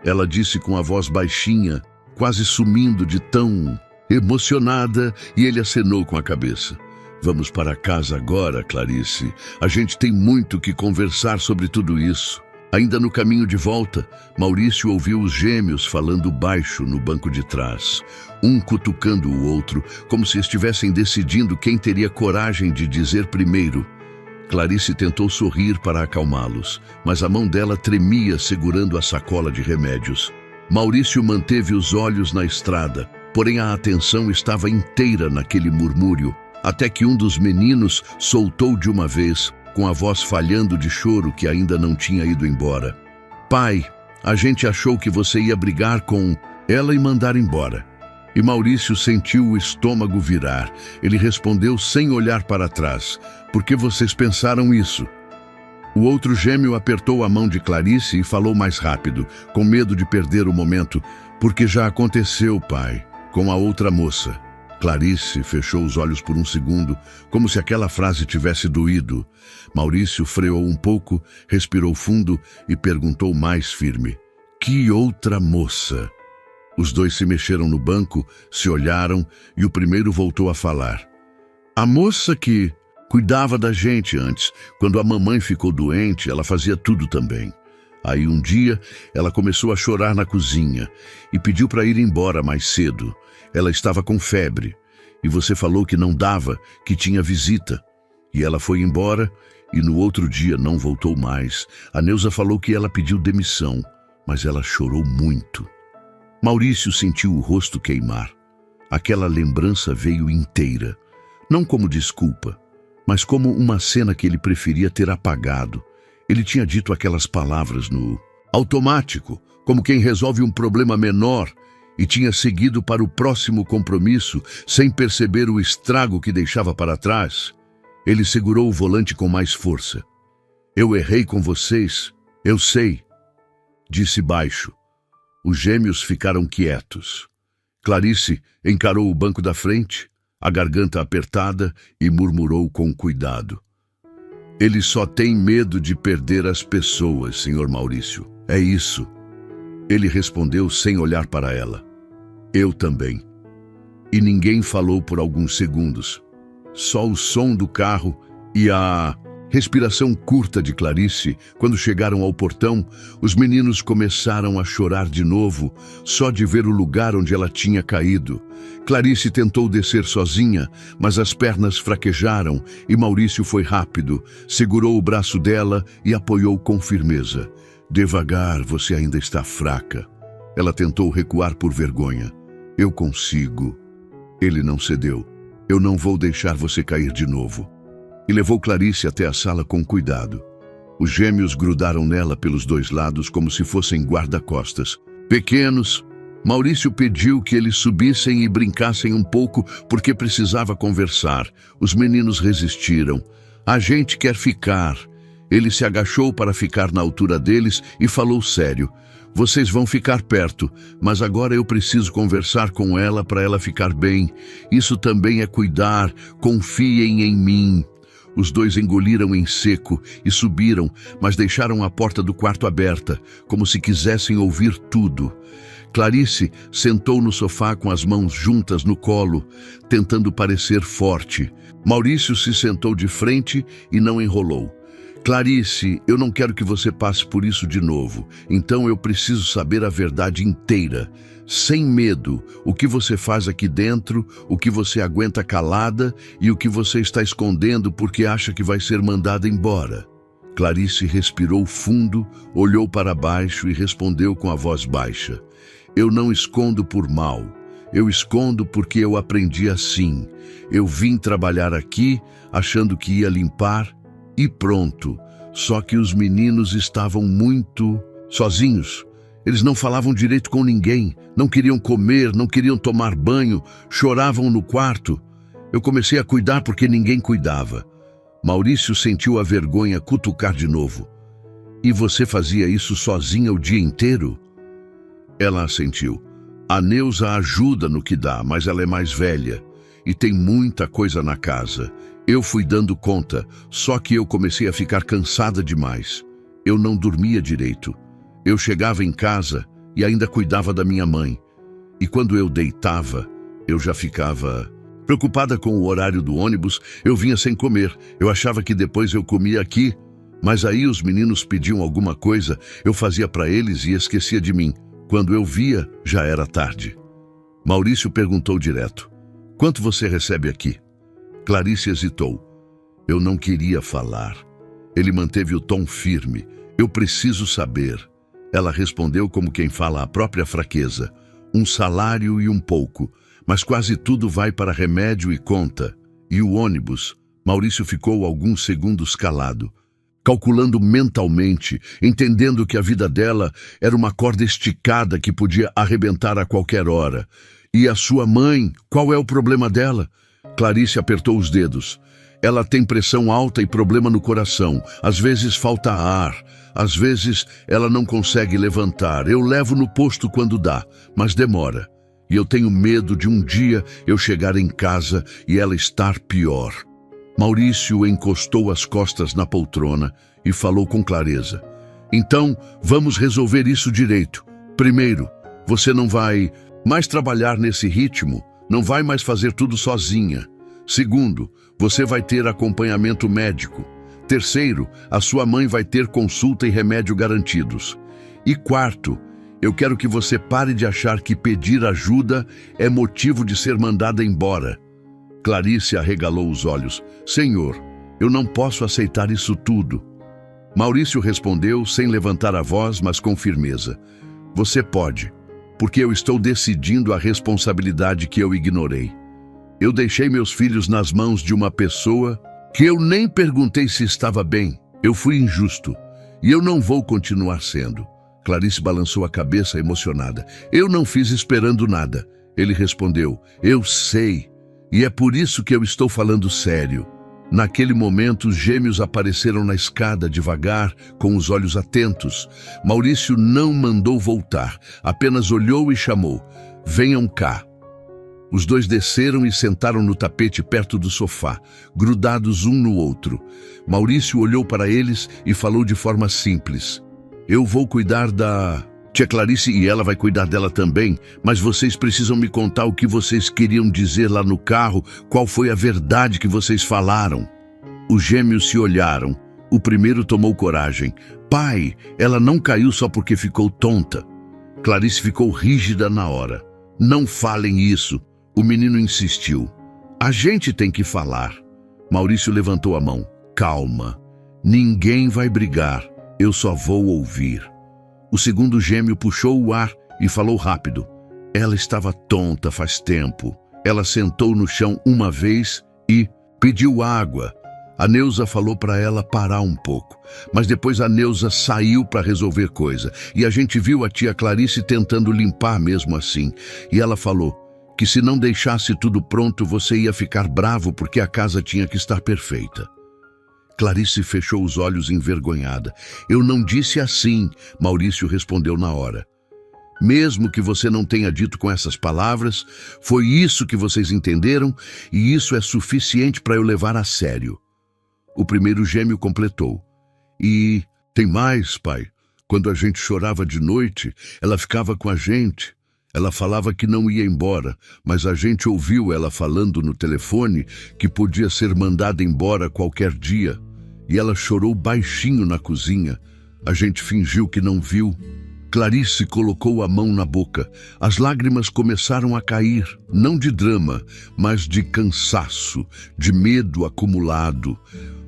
Ela disse com a voz baixinha, quase sumindo de tão emocionada, e ele acenou com a cabeça. Vamos para casa agora, Clarice. A gente tem muito que conversar sobre tudo isso. Ainda no caminho de volta, Maurício ouviu os gêmeos falando baixo no banco de trás, um cutucando o outro, como se estivessem decidindo quem teria coragem de dizer primeiro. Clarice tentou sorrir para acalmá-los, mas a mão dela tremia segurando a sacola de remédios. Maurício manteve os olhos na estrada, porém a atenção estava inteira naquele murmúrio, até que um dos meninos soltou de uma vez, com a voz falhando de choro que ainda não tinha ido embora. Pai, a gente achou que você ia brigar com ela e mandar embora. E Maurício sentiu o estômago virar. Ele respondeu sem olhar para trás. Por que vocês pensaram isso? O outro gêmeo apertou a mão de Clarice e falou mais rápido, com medo de perder o momento. Porque já aconteceu, pai, com a outra moça. Clarice fechou os olhos por um segundo, como se aquela frase tivesse doído. Maurício freou um pouco, respirou fundo e perguntou mais firme. Que outra moça? Os dois se mexeram no banco, se olharam e o primeiro voltou a falar. A moça que cuidava da gente antes. Quando a mamãe ficou doente, ela fazia tudo também. Aí um dia, ela começou a chorar na cozinha e pediu para ir embora mais cedo. Ela estava com febre e você falou que não dava, que tinha visita. E ela foi embora e no outro dia não voltou mais. A Neuza falou que ela pediu demissão, mas ela chorou muito. Maurício sentiu o rosto queimar. Aquela lembrança veio inteira, não como desculpa, mas como uma cena que ele preferia ter apagado. Ele tinha dito aquelas palavras no automático, como quem resolve um problema menor, e tinha seguido para o próximo compromisso, sem perceber o estrago que deixava para trás. Ele segurou o volante com mais força. Eu errei com vocês, eu sei, disse baixo. Os gêmeos ficaram quietos. Clarice encarou o banco da frente, a garganta apertada, e murmurou com cuidado. Ele só tem medo de perder as pessoas, senhor Maurício. É isso. Ele respondeu sem olhar para ela. Eu também. E ninguém falou por alguns segundos. Só o som do carro e a respiração curta de Clarice. Quando chegaram ao portão, os meninos começaram a chorar de novo, só de ver o lugar onde ela tinha caído. Clarice tentou descer sozinha, mas as pernas fraquejaram e Maurício foi rápido, segurou o braço dela e apoiou com firmeza. Devagar, você ainda está fraca. Ela tentou recuar por vergonha. Eu consigo. Ele não cedeu. Eu não vou deixar você cair de novo. E levou Clarice até a sala com cuidado. Os gêmeos grudaram nela pelos dois lados como se fossem guarda-costas. Pequenos, Maurício pediu que eles subissem e brincassem um pouco porque precisava conversar. Os meninos resistiram. A gente quer ficar. Ele se agachou para ficar na altura deles e falou sério. Vocês vão ficar perto, mas agora eu preciso conversar com ela para ela ficar bem. Isso também é cuidar. Confiem em mim. Os dois engoliram em seco e subiram, mas deixaram a porta do quarto aberta, como se quisessem ouvir tudo. Clarice sentou no sofá com as mãos juntas no colo, tentando parecer forte. Maurício se sentou de frente e não enrolou. Clarice, eu não quero que você passe por isso de novo, então eu preciso saber a verdade inteira. Sem medo, o que você faz aqui dentro, o que você aguenta calada e o que você está escondendo porque acha que vai ser mandada embora. Clarice respirou fundo, olhou para baixo e respondeu com a voz baixa. Eu não escondo por mal. Eu escondo porque eu aprendi assim. Eu vim trabalhar aqui, achando que ia limpar, e pronto. Só que os meninos estavam muito sozinhos. Eles não falavam direito com ninguém, não queriam comer, não queriam tomar banho, choravam no quarto. Eu comecei a cuidar porque ninguém cuidava. Maurício sentiu a vergonha cutucar de novo. E você fazia isso sozinha o dia inteiro? Ela assentiu. A Neuza ajuda no que dá, mas ela é mais velha. E tem muita coisa na casa. Eu fui dando conta, só que eu comecei a ficar cansada demais. Eu não dormia direito. Eu chegava em casa e ainda cuidava da minha mãe. E quando eu deitava, eu já ficava preocupada com o horário do ônibus. Eu vinha sem comer. Eu achava que depois eu comia aqui. Mas aí os meninos pediam alguma coisa, eu fazia para eles e esquecia de mim. Quando eu via, já era tarde. Maurício perguntou direto. Quanto você recebe aqui? Clarice hesitou. Eu não queria falar. Ele manteve o tom firme. Eu preciso saber. Ela respondeu como quem fala a própria fraqueza. Um salário e um pouco, mas quase tudo vai para remédio e conta. E o ônibus? Maurício ficou alguns segundos calado, calculando mentalmente, entendendo que a vida dela era uma corda esticada que podia arrebentar a qualquer hora. E a sua mãe, qual é o problema dela? Clarice apertou os dedos. Ela tem pressão alta e problema no coração. Às vezes falta ar. Às vezes ela não consegue levantar. Eu levo no posto quando dá, mas demora. E eu tenho medo de um dia eu chegar em casa e ela estar pior. Maurício encostou as costas na poltrona e falou com clareza. Então, vamos resolver isso direito. Primeiro, você não vai mais trabalhar nesse ritmo, não vai mais fazer tudo sozinha. Segundo, você vai ter acompanhamento médico. Terceiro, a sua mãe vai ter consulta e remédio garantidos. E quarto, eu quero que você pare de achar que pedir ajuda é motivo de ser mandada embora. Clarice arregalou os olhos. Senhor, eu não posso aceitar isso tudo. Maurício respondeu sem levantar a voz, mas com firmeza. Você pode, porque eu estou decidindo a responsabilidade que eu ignorei. Eu deixei meus filhos nas mãos de uma pessoa que eu nem perguntei se estava bem. Eu fui injusto e eu não vou continuar sendo. Clarice balançou a cabeça emocionada. Eu não fiz esperando nada. Ele respondeu, eu sei, e é por isso que eu estou falando sério. Naquele momento, os gêmeos apareceram na escada devagar, com os olhos atentos. Maurício não mandou voltar, apenas olhou e chamou, venham cá. Os dois desceram e sentaram no tapete perto do sofá, grudados um no outro. Maurício olhou para eles e falou de forma simples. Eu vou cuidar da tia Clarice e ela vai cuidar dela também, mas vocês precisam me contar o que vocês queriam dizer lá no carro, qual foi a verdade que vocês falaram. Os gêmeos se olharam. O primeiro tomou coragem. Pai, ela não caiu só porque ficou tonta. Clarice ficou rígida na hora. Não falem isso. O menino insistiu. A gente tem que falar. Maurício levantou a mão. Calma. Ninguém vai brigar. Eu só vou ouvir. O segundo gêmeo puxou o ar e falou rápido. Ela estava tonta faz tempo. Ela sentou no chão uma vez e pediu água. A Neuza falou para ela parar um pouco. Mas depois a Neuza saiu para resolver coisa. E a gente viu a tia Clarice tentando limpar mesmo assim. E ela falou que se não deixasse tudo pronto, você ia ficar bravo porque a casa tinha que estar perfeita. Clarice fechou os olhos envergonhada. Eu não disse assim, Maurício respondeu na hora. Mesmo que você não tenha dito com essas palavras, foi isso que vocês entenderam e isso é suficiente para eu levar a sério. O primeiro gêmeo completou. E tem mais, pai. Quando a gente chorava de noite, ela ficava com a gente. Ela falava que não ia embora, mas a gente ouviu ela falando no telefone que podia ser mandada embora qualquer dia. E ela chorou baixinho na cozinha. A gente fingiu que não viu. Clarice colocou a mão na boca. As lágrimas começaram a cair, não de drama, mas de cansaço, de medo acumulado.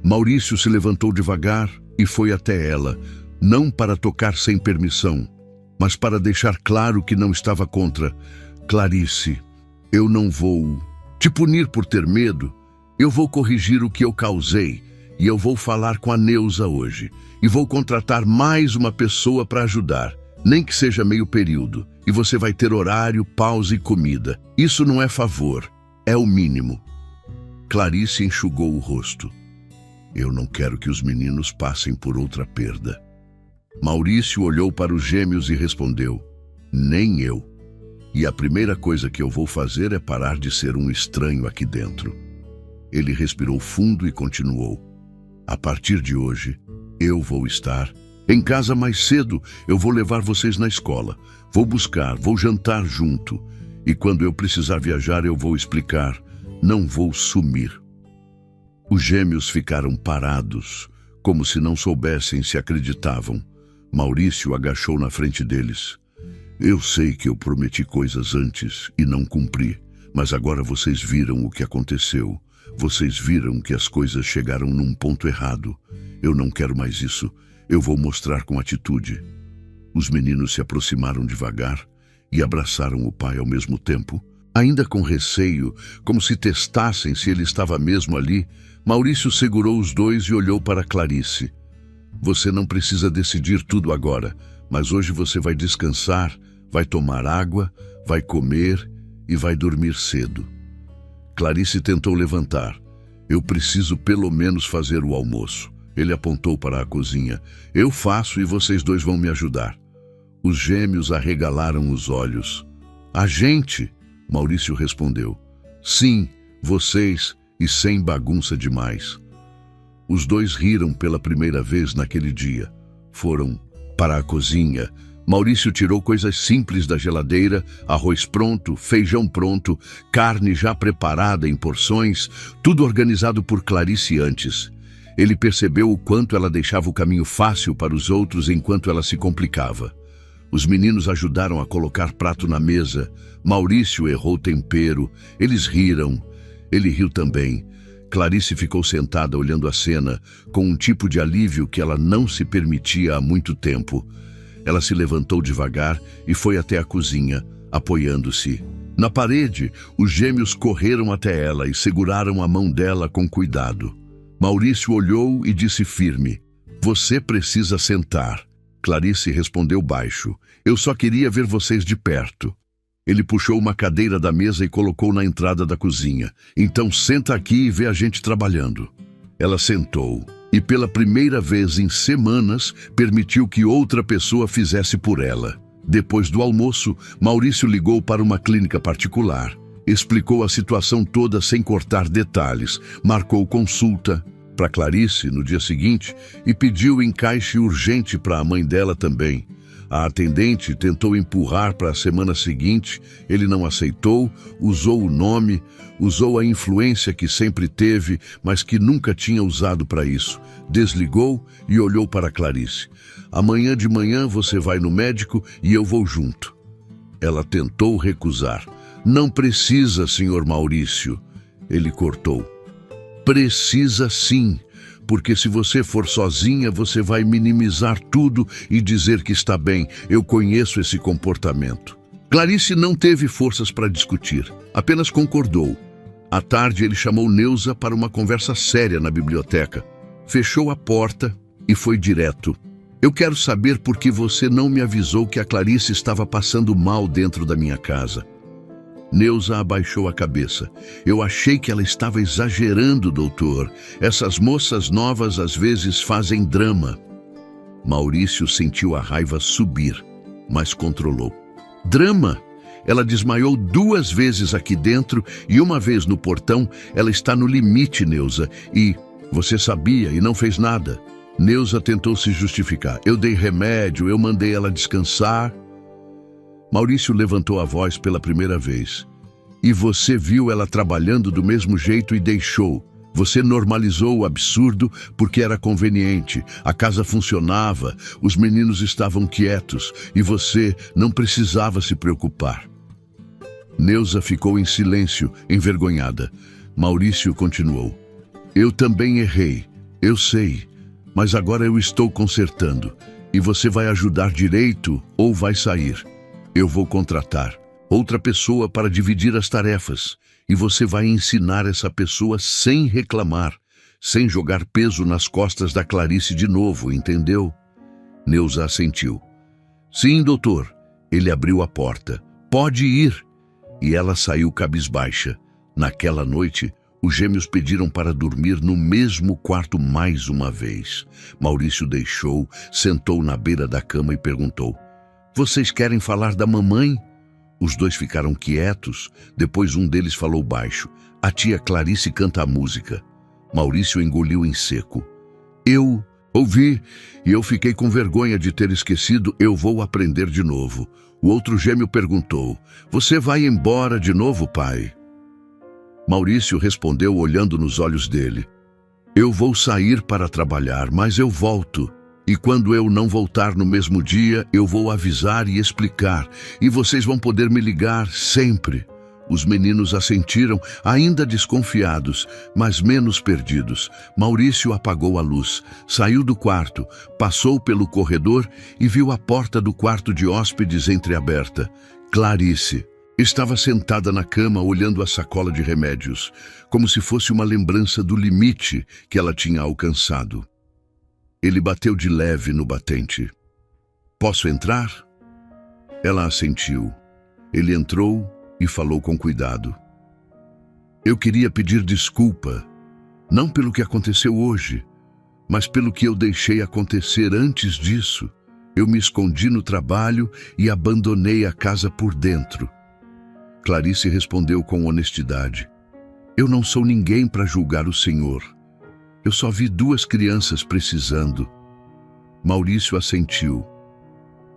Maurício se levantou devagar e foi até ela, não para tocar sem permissão, mas para deixar claro que não estava contra. Clarice, eu não vou te punir por ter medo. Eu vou corrigir o que eu causei e eu vou falar com a Neuza hoje. E vou contratar mais uma pessoa para ajudar, nem que seja meio período. E você vai ter horário, pausa e comida. Isso não é favor, é o mínimo. Clarice enxugou o rosto. Eu não quero que os meninos passem por outra perda. Maurício olhou para os gêmeos e respondeu, nem eu. E a primeira coisa que eu vou fazer é parar de ser um estranho aqui dentro. Ele respirou fundo e continuou. A partir de hoje, eu vou estar em casa mais cedo. Eu vou levar vocês na escola. Vou buscar, vou jantar junto. E quando eu precisar viajar, eu vou explicar. Não vou sumir. Os gêmeos ficaram parados, como se não soubessem se acreditavam. Maurício agachou na frente deles. Eu sei que eu prometi coisas antes e não cumpri, mas agora vocês viram o que aconteceu. Vocês viram que as coisas chegaram num ponto errado. Eu não quero mais isso. Eu vou mostrar com atitude. Os meninos se aproximaram devagar e abraçaram o pai ao mesmo tempo. Ainda com receio, como se testassem se ele estava mesmo ali, Maurício segurou os dois e olhou para Clarice. Você não precisa decidir tudo agora, mas hoje você vai descansar, vai tomar água, vai comer e vai dormir cedo. Clarice tentou levantar. Eu preciso pelo menos fazer o almoço. Ele apontou para a cozinha. Eu faço e vocês dois vão me ajudar. Os gêmeos arregalaram os olhos. A gente, Maurício respondeu. Sim, vocês e sem bagunça demais. Os dois riram pela primeira vez naquele dia. Foram para a cozinha. Maurício tirou coisas simples da geladeira, arroz pronto, feijão pronto, carne já preparada em porções, tudo organizado por Clarice antes. Ele percebeu o quanto ela deixava o caminho fácil para os outros enquanto ela se complicava. Os meninos ajudaram a colocar prato na mesa. Maurício errou tempero. Eles riram. Ele riu também. Clarice ficou sentada olhando a cena, com um tipo de alívio que ela não se permitia há muito tempo. Ela se levantou devagar e foi até a cozinha, apoiando-se. Na parede, os gêmeos correram até ela e seguraram a mão dela com cuidado. Maurício olhou e disse firme, você precisa sentar. Clarice respondeu baixo, eu só queria ver vocês de perto. Ele puxou uma cadeira da mesa e colocou na entrada da cozinha. Então senta aqui e vê a gente trabalhando. Ela sentou e pela primeira vez em semanas permitiu que outra pessoa fizesse por ela. Depois do almoço, Maurício ligou para uma clínica particular. Explicou a situação toda sem cortar detalhes. Marcou consulta para Clarice no dia seguinte e pediu encaixe urgente para a mãe dela também. A atendente tentou empurrar para a semana seguinte, ele não aceitou, usou o nome, usou a influência que sempre teve, mas que nunca tinha usado para isso. Desligou e olhou para Clarice. Amanhã de manhã você vai no médico e eu vou junto. Ela tentou recusar. Não precisa, senhor Maurício. Ele cortou. Precisa sim. Porque se você for sozinha, você vai minimizar tudo e dizer que está bem. Eu conheço esse comportamento. Clarice não teve forças para discutir, apenas concordou. À tarde, ele chamou Neuza para uma conversa séria na biblioteca. Fechou a porta e foi direto. Eu quero saber por que você não me avisou que a Clarice estava passando mal dentro da minha casa. Neuza abaixou a cabeça. Eu achei que ela estava exagerando, doutor. Essas moças novas às vezes fazem drama. Maurício sentiu a raiva subir, mas controlou. Drama? Ela desmaiou 2 vezes aqui dentro e uma vez no portão. Ela está no limite, Neuza. E você sabia e não fez nada. Neuza tentou se justificar. Eu dei remédio, eu mandei ela descansar. Maurício levantou a voz pela primeira vez. E você viu ela trabalhando do mesmo jeito e deixou. Você normalizou o absurdo porque era conveniente. A casa funcionava, os meninos estavam quietos e você não precisava se preocupar. Neuza ficou em silêncio, envergonhada. Maurício continuou. Eu também errei, eu sei, mas agora eu estou consertando. E você vai ajudar direito ou vai sair? Eu vou contratar outra pessoa para dividir as tarefas. E você vai ensinar essa pessoa sem reclamar, sem jogar peso nas costas da Clarice de novo, entendeu? Neuza assentiu. Sim, doutor. Ele abriu a porta. Pode ir. E ela saiu cabisbaixa. Naquela noite, os gêmeos pediram para dormir no mesmo quarto mais uma vez. Maurício deixou, sentou na beira da cama e perguntou: Vocês querem falar da mamãe? Os dois ficaram quietos, depois um deles falou baixo. A tia Clarice canta a música. Maurício engoliu em seco. Eu ouvi e eu fiquei com vergonha de ter esquecido, eu vou aprender de novo. O outro gêmeo perguntou, você vai embora de novo, pai? Maurício respondeu olhando nos olhos dele. Eu vou sair para trabalhar, mas eu volto. E quando eu não voltar no mesmo dia, eu vou avisar e explicar. E vocês vão poder me ligar sempre. Os meninos assentiram, ainda desconfiados, mas menos perdidos. Maurício apagou a luz, saiu do quarto, passou pelo corredor e viu a porta do quarto de hóspedes entreaberta. Clarice estava sentada na cama olhando a sacola de remédios, como se fosse uma lembrança do limite que ela tinha alcançado. Ele bateu de leve no batente. Posso entrar? Ela assentiu. Ele entrou e falou com cuidado. Eu queria pedir desculpa, não pelo que aconteceu hoje, mas pelo que eu deixei acontecer antes disso. Eu me escondi no trabalho e abandonei a casa por dentro. Clarice respondeu com honestidade. Eu não sou ninguém para julgar o senhor. Eu só vi 2 crianças precisando. Maurício assentiu.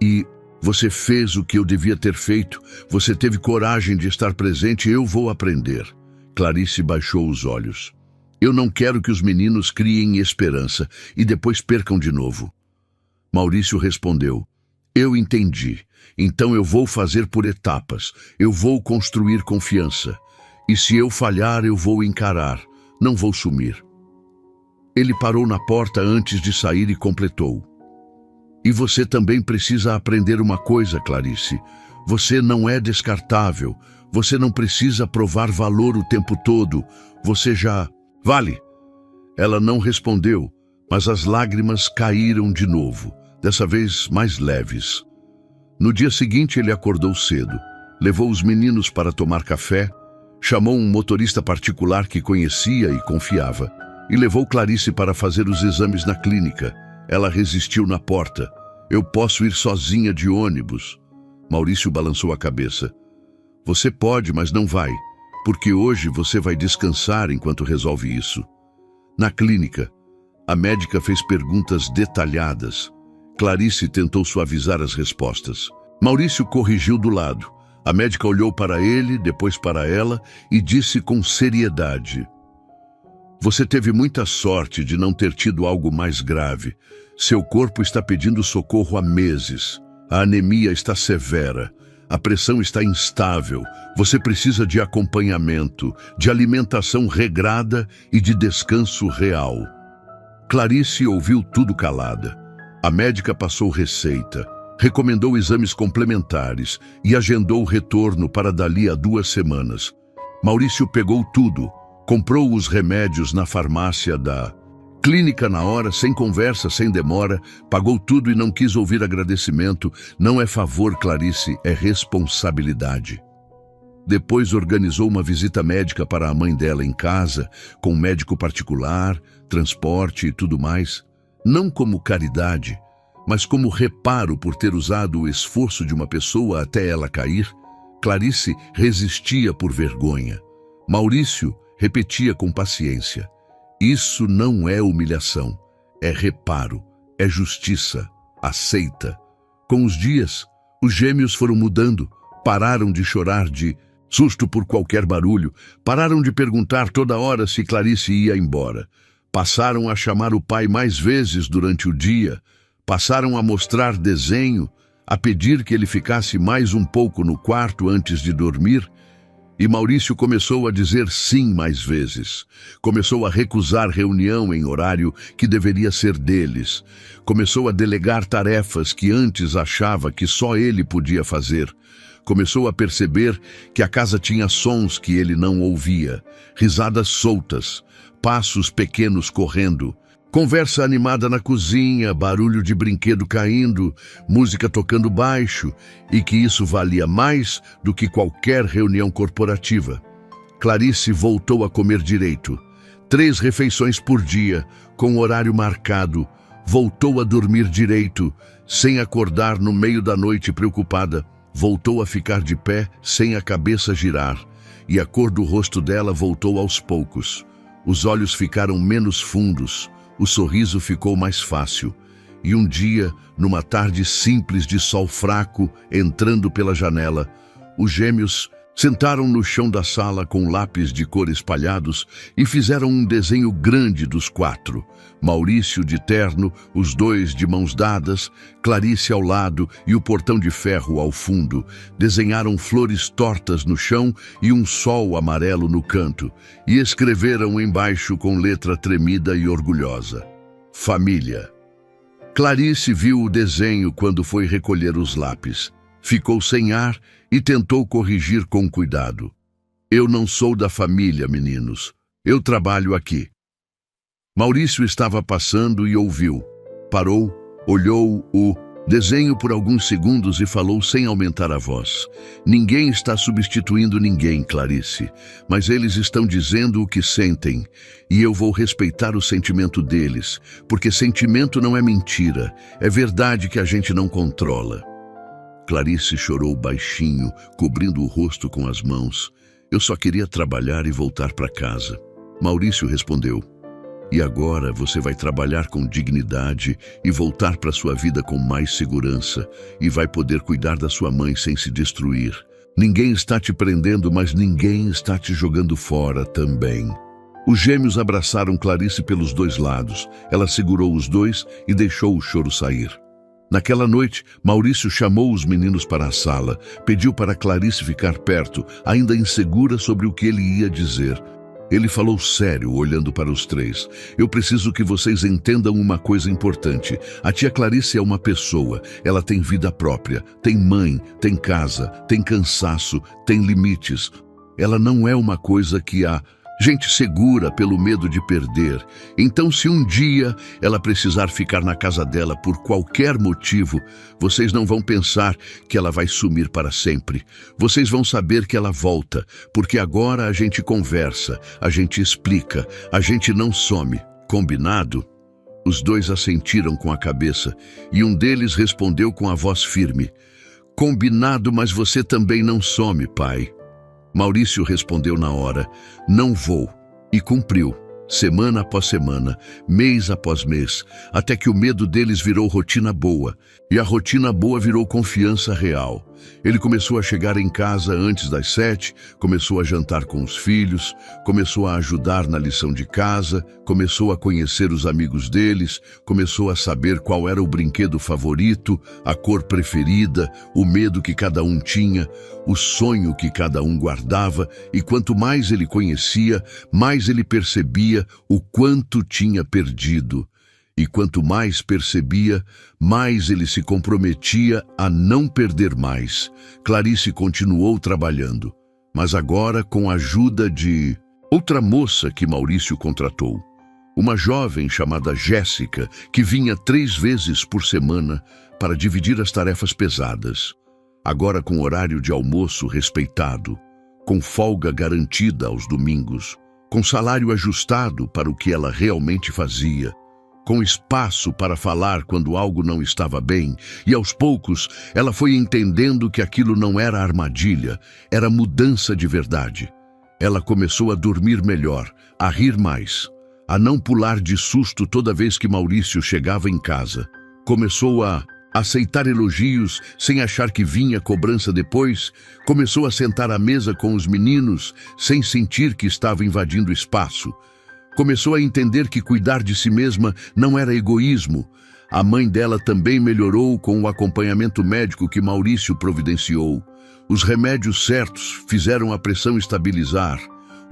E você fez o que eu devia ter feito. Você teve coragem de estar presente. Eu vou aprender. Clarice baixou os olhos. Eu não quero que os meninos criem esperança e depois percam de novo. Maurício respondeu. Eu entendi. Então eu vou fazer por etapas. Eu vou construir confiança. E se eu falhar, eu vou encarar. Não vou sumir. Ele parou na porta antes de sair e completou. E você também precisa aprender uma coisa, Clarice. Você não é descartável. Você não precisa provar valor o tempo todo. Você já vale. Ela não respondeu, mas as lágrimas caíram de novo, dessa vez mais leves. No dia seguinte ele acordou cedo, levou os meninos para tomar café, chamou um motorista particular que conhecia e confiava, e levou Clarice para fazer os exames na clínica. Ela resistiu na porta. Eu posso ir sozinha de ônibus. Maurício balançou a cabeça. Você pode, mas não vai, porque hoje você vai descansar enquanto resolve isso. Na clínica, a médica fez perguntas detalhadas. Clarice tentou suavizar as respostas. Maurício corrigiu do lado. A médica olhou para ele, depois para ela e disse com seriedade. Você teve muita sorte de não ter tido algo mais grave. Seu corpo está pedindo socorro há meses. A anemia está severa. A pressão está instável. Você precisa de acompanhamento, de alimentação regrada e de descanso real. Clarice ouviu tudo calada. A médica passou receita, recomendou exames complementares e agendou o retorno para dali a 2 semanas. Maurício pegou tudo. Comprou os remédios na farmácia da clínica na hora, sem conversa, sem demora, pagou tudo e não quis ouvir agradecimento. Não é favor, Clarice, é responsabilidade. Depois organizou uma visita médica para a mãe dela em casa, com médico particular, transporte e tudo mais. Não como caridade, mas como reparo por ter usado o esforço de uma pessoa até ela cair. Clarice resistia por vergonha. Maurício repetia com paciência. Isso não é humilhação, é reparo, é justiça, aceita. Com os dias, Os gêmeos foram mudando, pararam de chorar de susto por qualquer barulho, pararam de perguntar toda hora se Clarice ia embora. Passaram a chamar o pai mais vezes durante o dia, passaram a mostrar desenho, a pedir que ele ficasse mais um pouco no quarto antes de dormir, e Maurício começou a dizer sim mais vezes. Começou a recusar reunião em horário que deveria ser deles. Começou a delegar tarefas que antes achava que só ele podia fazer. Começou a perceber que a casa tinha sons que ele não ouvia, risadas soltas, passos pequenos correndo, conversa animada na cozinha, barulho de brinquedo caindo, música tocando baixo, e que isso valia mais do que qualquer reunião corporativa. Clarice voltou a comer direito, 3 refeições por dia, com horário marcado, voltou a dormir direito, sem acordar no meio da noite preocupada, voltou a ficar de pé sem a cabeça girar, e a cor do rosto dela voltou aos poucos. Os olhos ficaram menos fundos, o sorriso ficou mais fácil. E um dia, numa tarde simples de sol fraco, entrando pela janela, os gêmeos sentaram no chão da sala com lápis de cor espalhados e fizeram um desenho grande dos 4. Maurício de terno, os 2 de mãos dadas, Clarice ao lado e o portão de ferro ao fundo. Desenharam flores tortas no chão e um sol amarelo no canto, e escreveram embaixo com letra tremida e orgulhosa: Família. Clarice viu o desenho quando foi recolher os lápis. Ficou sem ar e tentou corrigir com cuidado. Eu não sou da família, meninos. Eu trabalho aqui. Maurício estava passando e ouviu. Parou, olhou o desenho por alguns segundos e falou sem aumentar a voz. Ninguém está substituindo ninguém, Clarice, mas eles estão dizendo o que sentem, e eu vou respeitar o sentimento deles, porque sentimento não é mentira, é verdade que a gente não controla. Clarice chorou baixinho, cobrindo o rosto com as mãos. Eu só queria trabalhar e voltar para casa. Maurício respondeu: E agora você vai trabalhar com dignidade e voltar para sua vida com mais segurança, e vai poder cuidar da sua mãe sem se destruir. Ninguém está te prendendo, mas ninguém está te jogando fora também. Os gêmeos abraçaram Clarice pelos 2 lados. Ela segurou os 2 e deixou o choro sair. Naquela noite, Maurício chamou os meninos para a sala, pediu para Clarice ficar perto, ainda insegura sobre o que ele ia dizer. Ele falou sério, olhando para os 3. Eu preciso que vocês entendam uma coisa importante. A tia Clarice é uma pessoa. Ela tem vida própria, tem mãe, tem casa, tem cansaço, tem limites. Ela não é uma coisa que a gente segura pelo medo de perder. Então, se um dia ela precisar ficar na casa dela por qualquer motivo, vocês não vão pensar que ela vai sumir para sempre. Vocês vão saber que ela volta, porque agora a gente conversa, a gente explica, a gente não some. Combinado? Os 2 assentiram com a cabeça, e um deles respondeu com a voz firme: Combinado, mas você também não some, pai. Maurício respondeu na hora: Não vou. E cumpriu, semana após semana, mês após mês, até que o medo deles virou rotina boa, e a rotina boa virou confiança real. Ele começou a chegar em casa antes das 7, começou a jantar com os filhos, começou a ajudar na lição de casa, começou a conhecer os amigos deles, começou a saber qual era o brinquedo favorito, a cor preferida, o medo que cada um tinha, o sonho que cada um guardava, e quanto mais ele conhecia, mais ele percebia o quanto tinha perdido. E quanto mais percebia, mais ele se comprometia a não perder mais. Clarice continuou trabalhando, mas agora com a ajuda de outra moça que Maurício contratou. Uma jovem chamada Jéssica, que vinha 3 vezes por semana para dividir as tarefas pesadas. Agora com horário de almoço respeitado, com folga garantida aos domingos, com salário ajustado para o que ela realmente fazia, com espaço para falar quando algo não estava bem, e aos poucos ela foi entendendo que aquilo não era armadilha, era mudança de verdade. Ela começou a dormir melhor, a rir mais, a não pular de susto toda vez que Maurício chegava em casa. Começou a aceitar elogios sem achar que vinha cobrança depois, começou a sentar à mesa com os meninos sem sentir que estava invadindo espaço. Começou a entender que cuidar de si mesma não era egoísmo. A mãe dela também melhorou com o acompanhamento médico que Maurício providenciou. Os remédios certos fizeram a pressão estabilizar.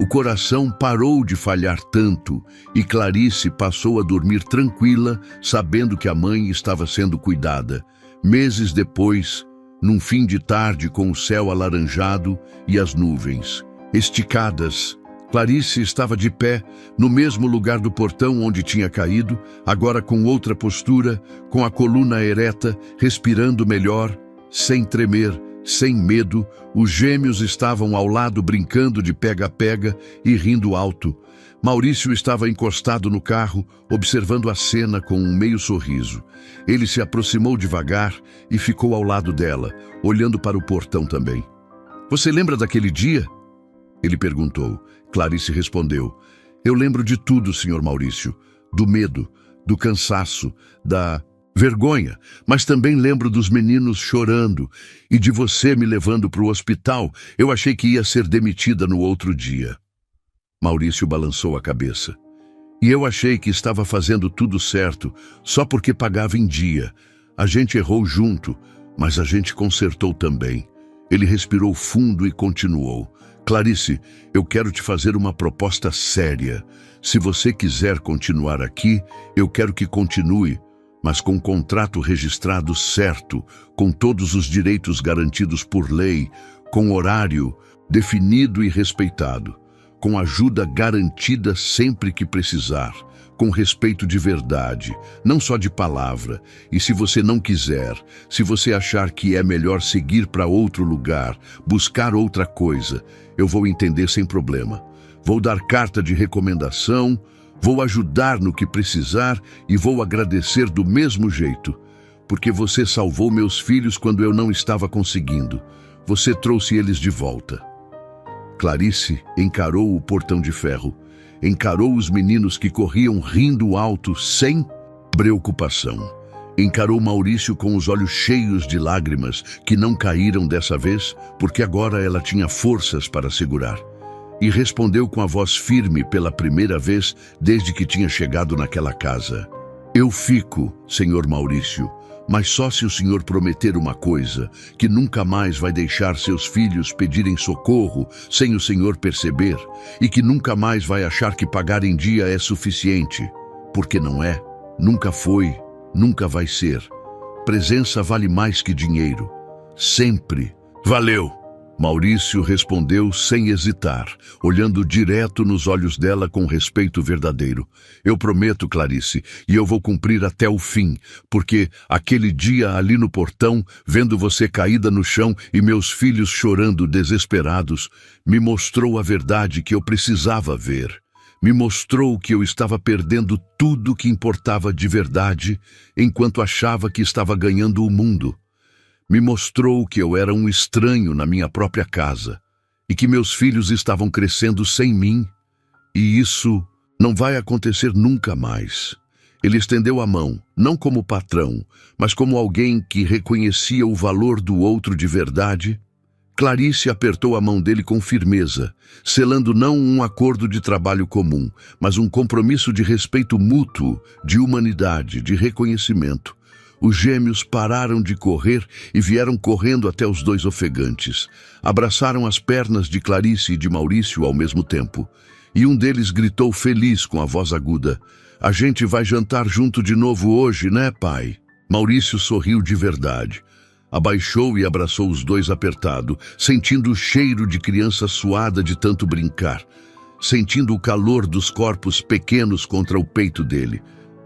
O coração parou de falhar tanto e Clarice passou a dormir tranquila, sabendo que a mãe estava sendo cuidada. Meses depois, num fim de tarde com o céu alaranjado e as nuvens esticadas, Clarice estava de pé, no mesmo lugar do portão onde tinha caído, agora com outra postura, com a coluna ereta, respirando melhor, sem tremer, sem medo. Os gêmeos estavam ao lado brincando de pega-pega e rindo alto. Maurício estava encostado no carro, observando a cena com um meio sorriso. Ele se aproximou devagar e ficou ao lado dela, olhando para o portão também. "Você lembra daquele dia?" ele perguntou. Clarice respondeu: "Eu lembro de tudo, Sr. Maurício. Do medo, do cansaço, da vergonha, mas também lembro dos meninos chorando e de você me levando para o hospital. Eu achei que ia ser demitida no outro dia." Maurício balançou a cabeça. "E eu achei que estava fazendo tudo certo, só porque pagava em dia. A gente errou junto, mas a gente consertou também." Ele respirou fundo e continuou: "Clarice, eu quero te fazer uma proposta séria. Se você quiser continuar aqui, eu quero que continue, mas com contrato registrado certo, com todos os direitos garantidos por lei, com horário definido e respeitado, com ajuda garantida sempre que precisar, com respeito de verdade, não só de palavra. E se você não quiser, se você achar que é melhor seguir para outro lugar, buscar outra coisa, eu vou entender sem problema. Vou dar carta de recomendação, vou ajudar no que precisar e vou agradecer do mesmo jeito, porque você salvou meus filhos quando eu não estava conseguindo. Você trouxe eles de volta." Clarice encarou o portão de ferro, encarou os meninos que corriam rindo alto sem preocupação. Encarou Maurício com os olhos cheios de lágrimas, que não caíram dessa vez, porque agora ela tinha forças para segurar. E respondeu com a voz firme pela primeira vez desde que tinha chegado naquela casa: "Eu fico, Senhor Maurício, mas só se o senhor prometer uma coisa, que nunca mais vai deixar seus filhos pedirem socorro sem o senhor perceber, e que nunca mais vai achar que pagar em dia é suficiente, porque não é, nunca foi, nunca vai ser. Presença vale mais que dinheiro. Sempre." "Valeu!" Maurício respondeu sem hesitar, olhando direto nos olhos dela com respeito verdadeiro. "Eu prometo, Clarice, e eu vou cumprir até o fim, porque aquele dia ali no portão, vendo você caída no chão e meus filhos chorando desesperados, me mostrou a verdade que eu precisava ver. Me mostrou que eu estava perdendo tudo que importava de verdade, enquanto achava que estava ganhando o mundo. Me mostrou que eu era um estranho na minha própria casa e que meus filhos estavam crescendo sem mim. E isso não vai acontecer nunca mais." Ele estendeu a mão, não como patrão, mas como alguém que reconhecia o valor do outro de verdade. Clarice apertou a mão dele com firmeza, selando não um acordo de trabalho comum, mas um compromisso de respeito mútuo, de humanidade, de reconhecimento. Os gêmeos pararam de correr e vieram correndo até os dois ofegantes. Abraçaram as pernas de Clarice e de Maurício ao mesmo tempo. E um deles gritou feliz com a voz aguda: "A gente vai jantar junto de novo hoje, né, pai?" Maurício sorriu de verdade. Abaixou e abraçou os dois apertado, sentindo o cheiro de criança suada de tanto brincar, sentindo o calor dos corpos pequenos contra o peito dele.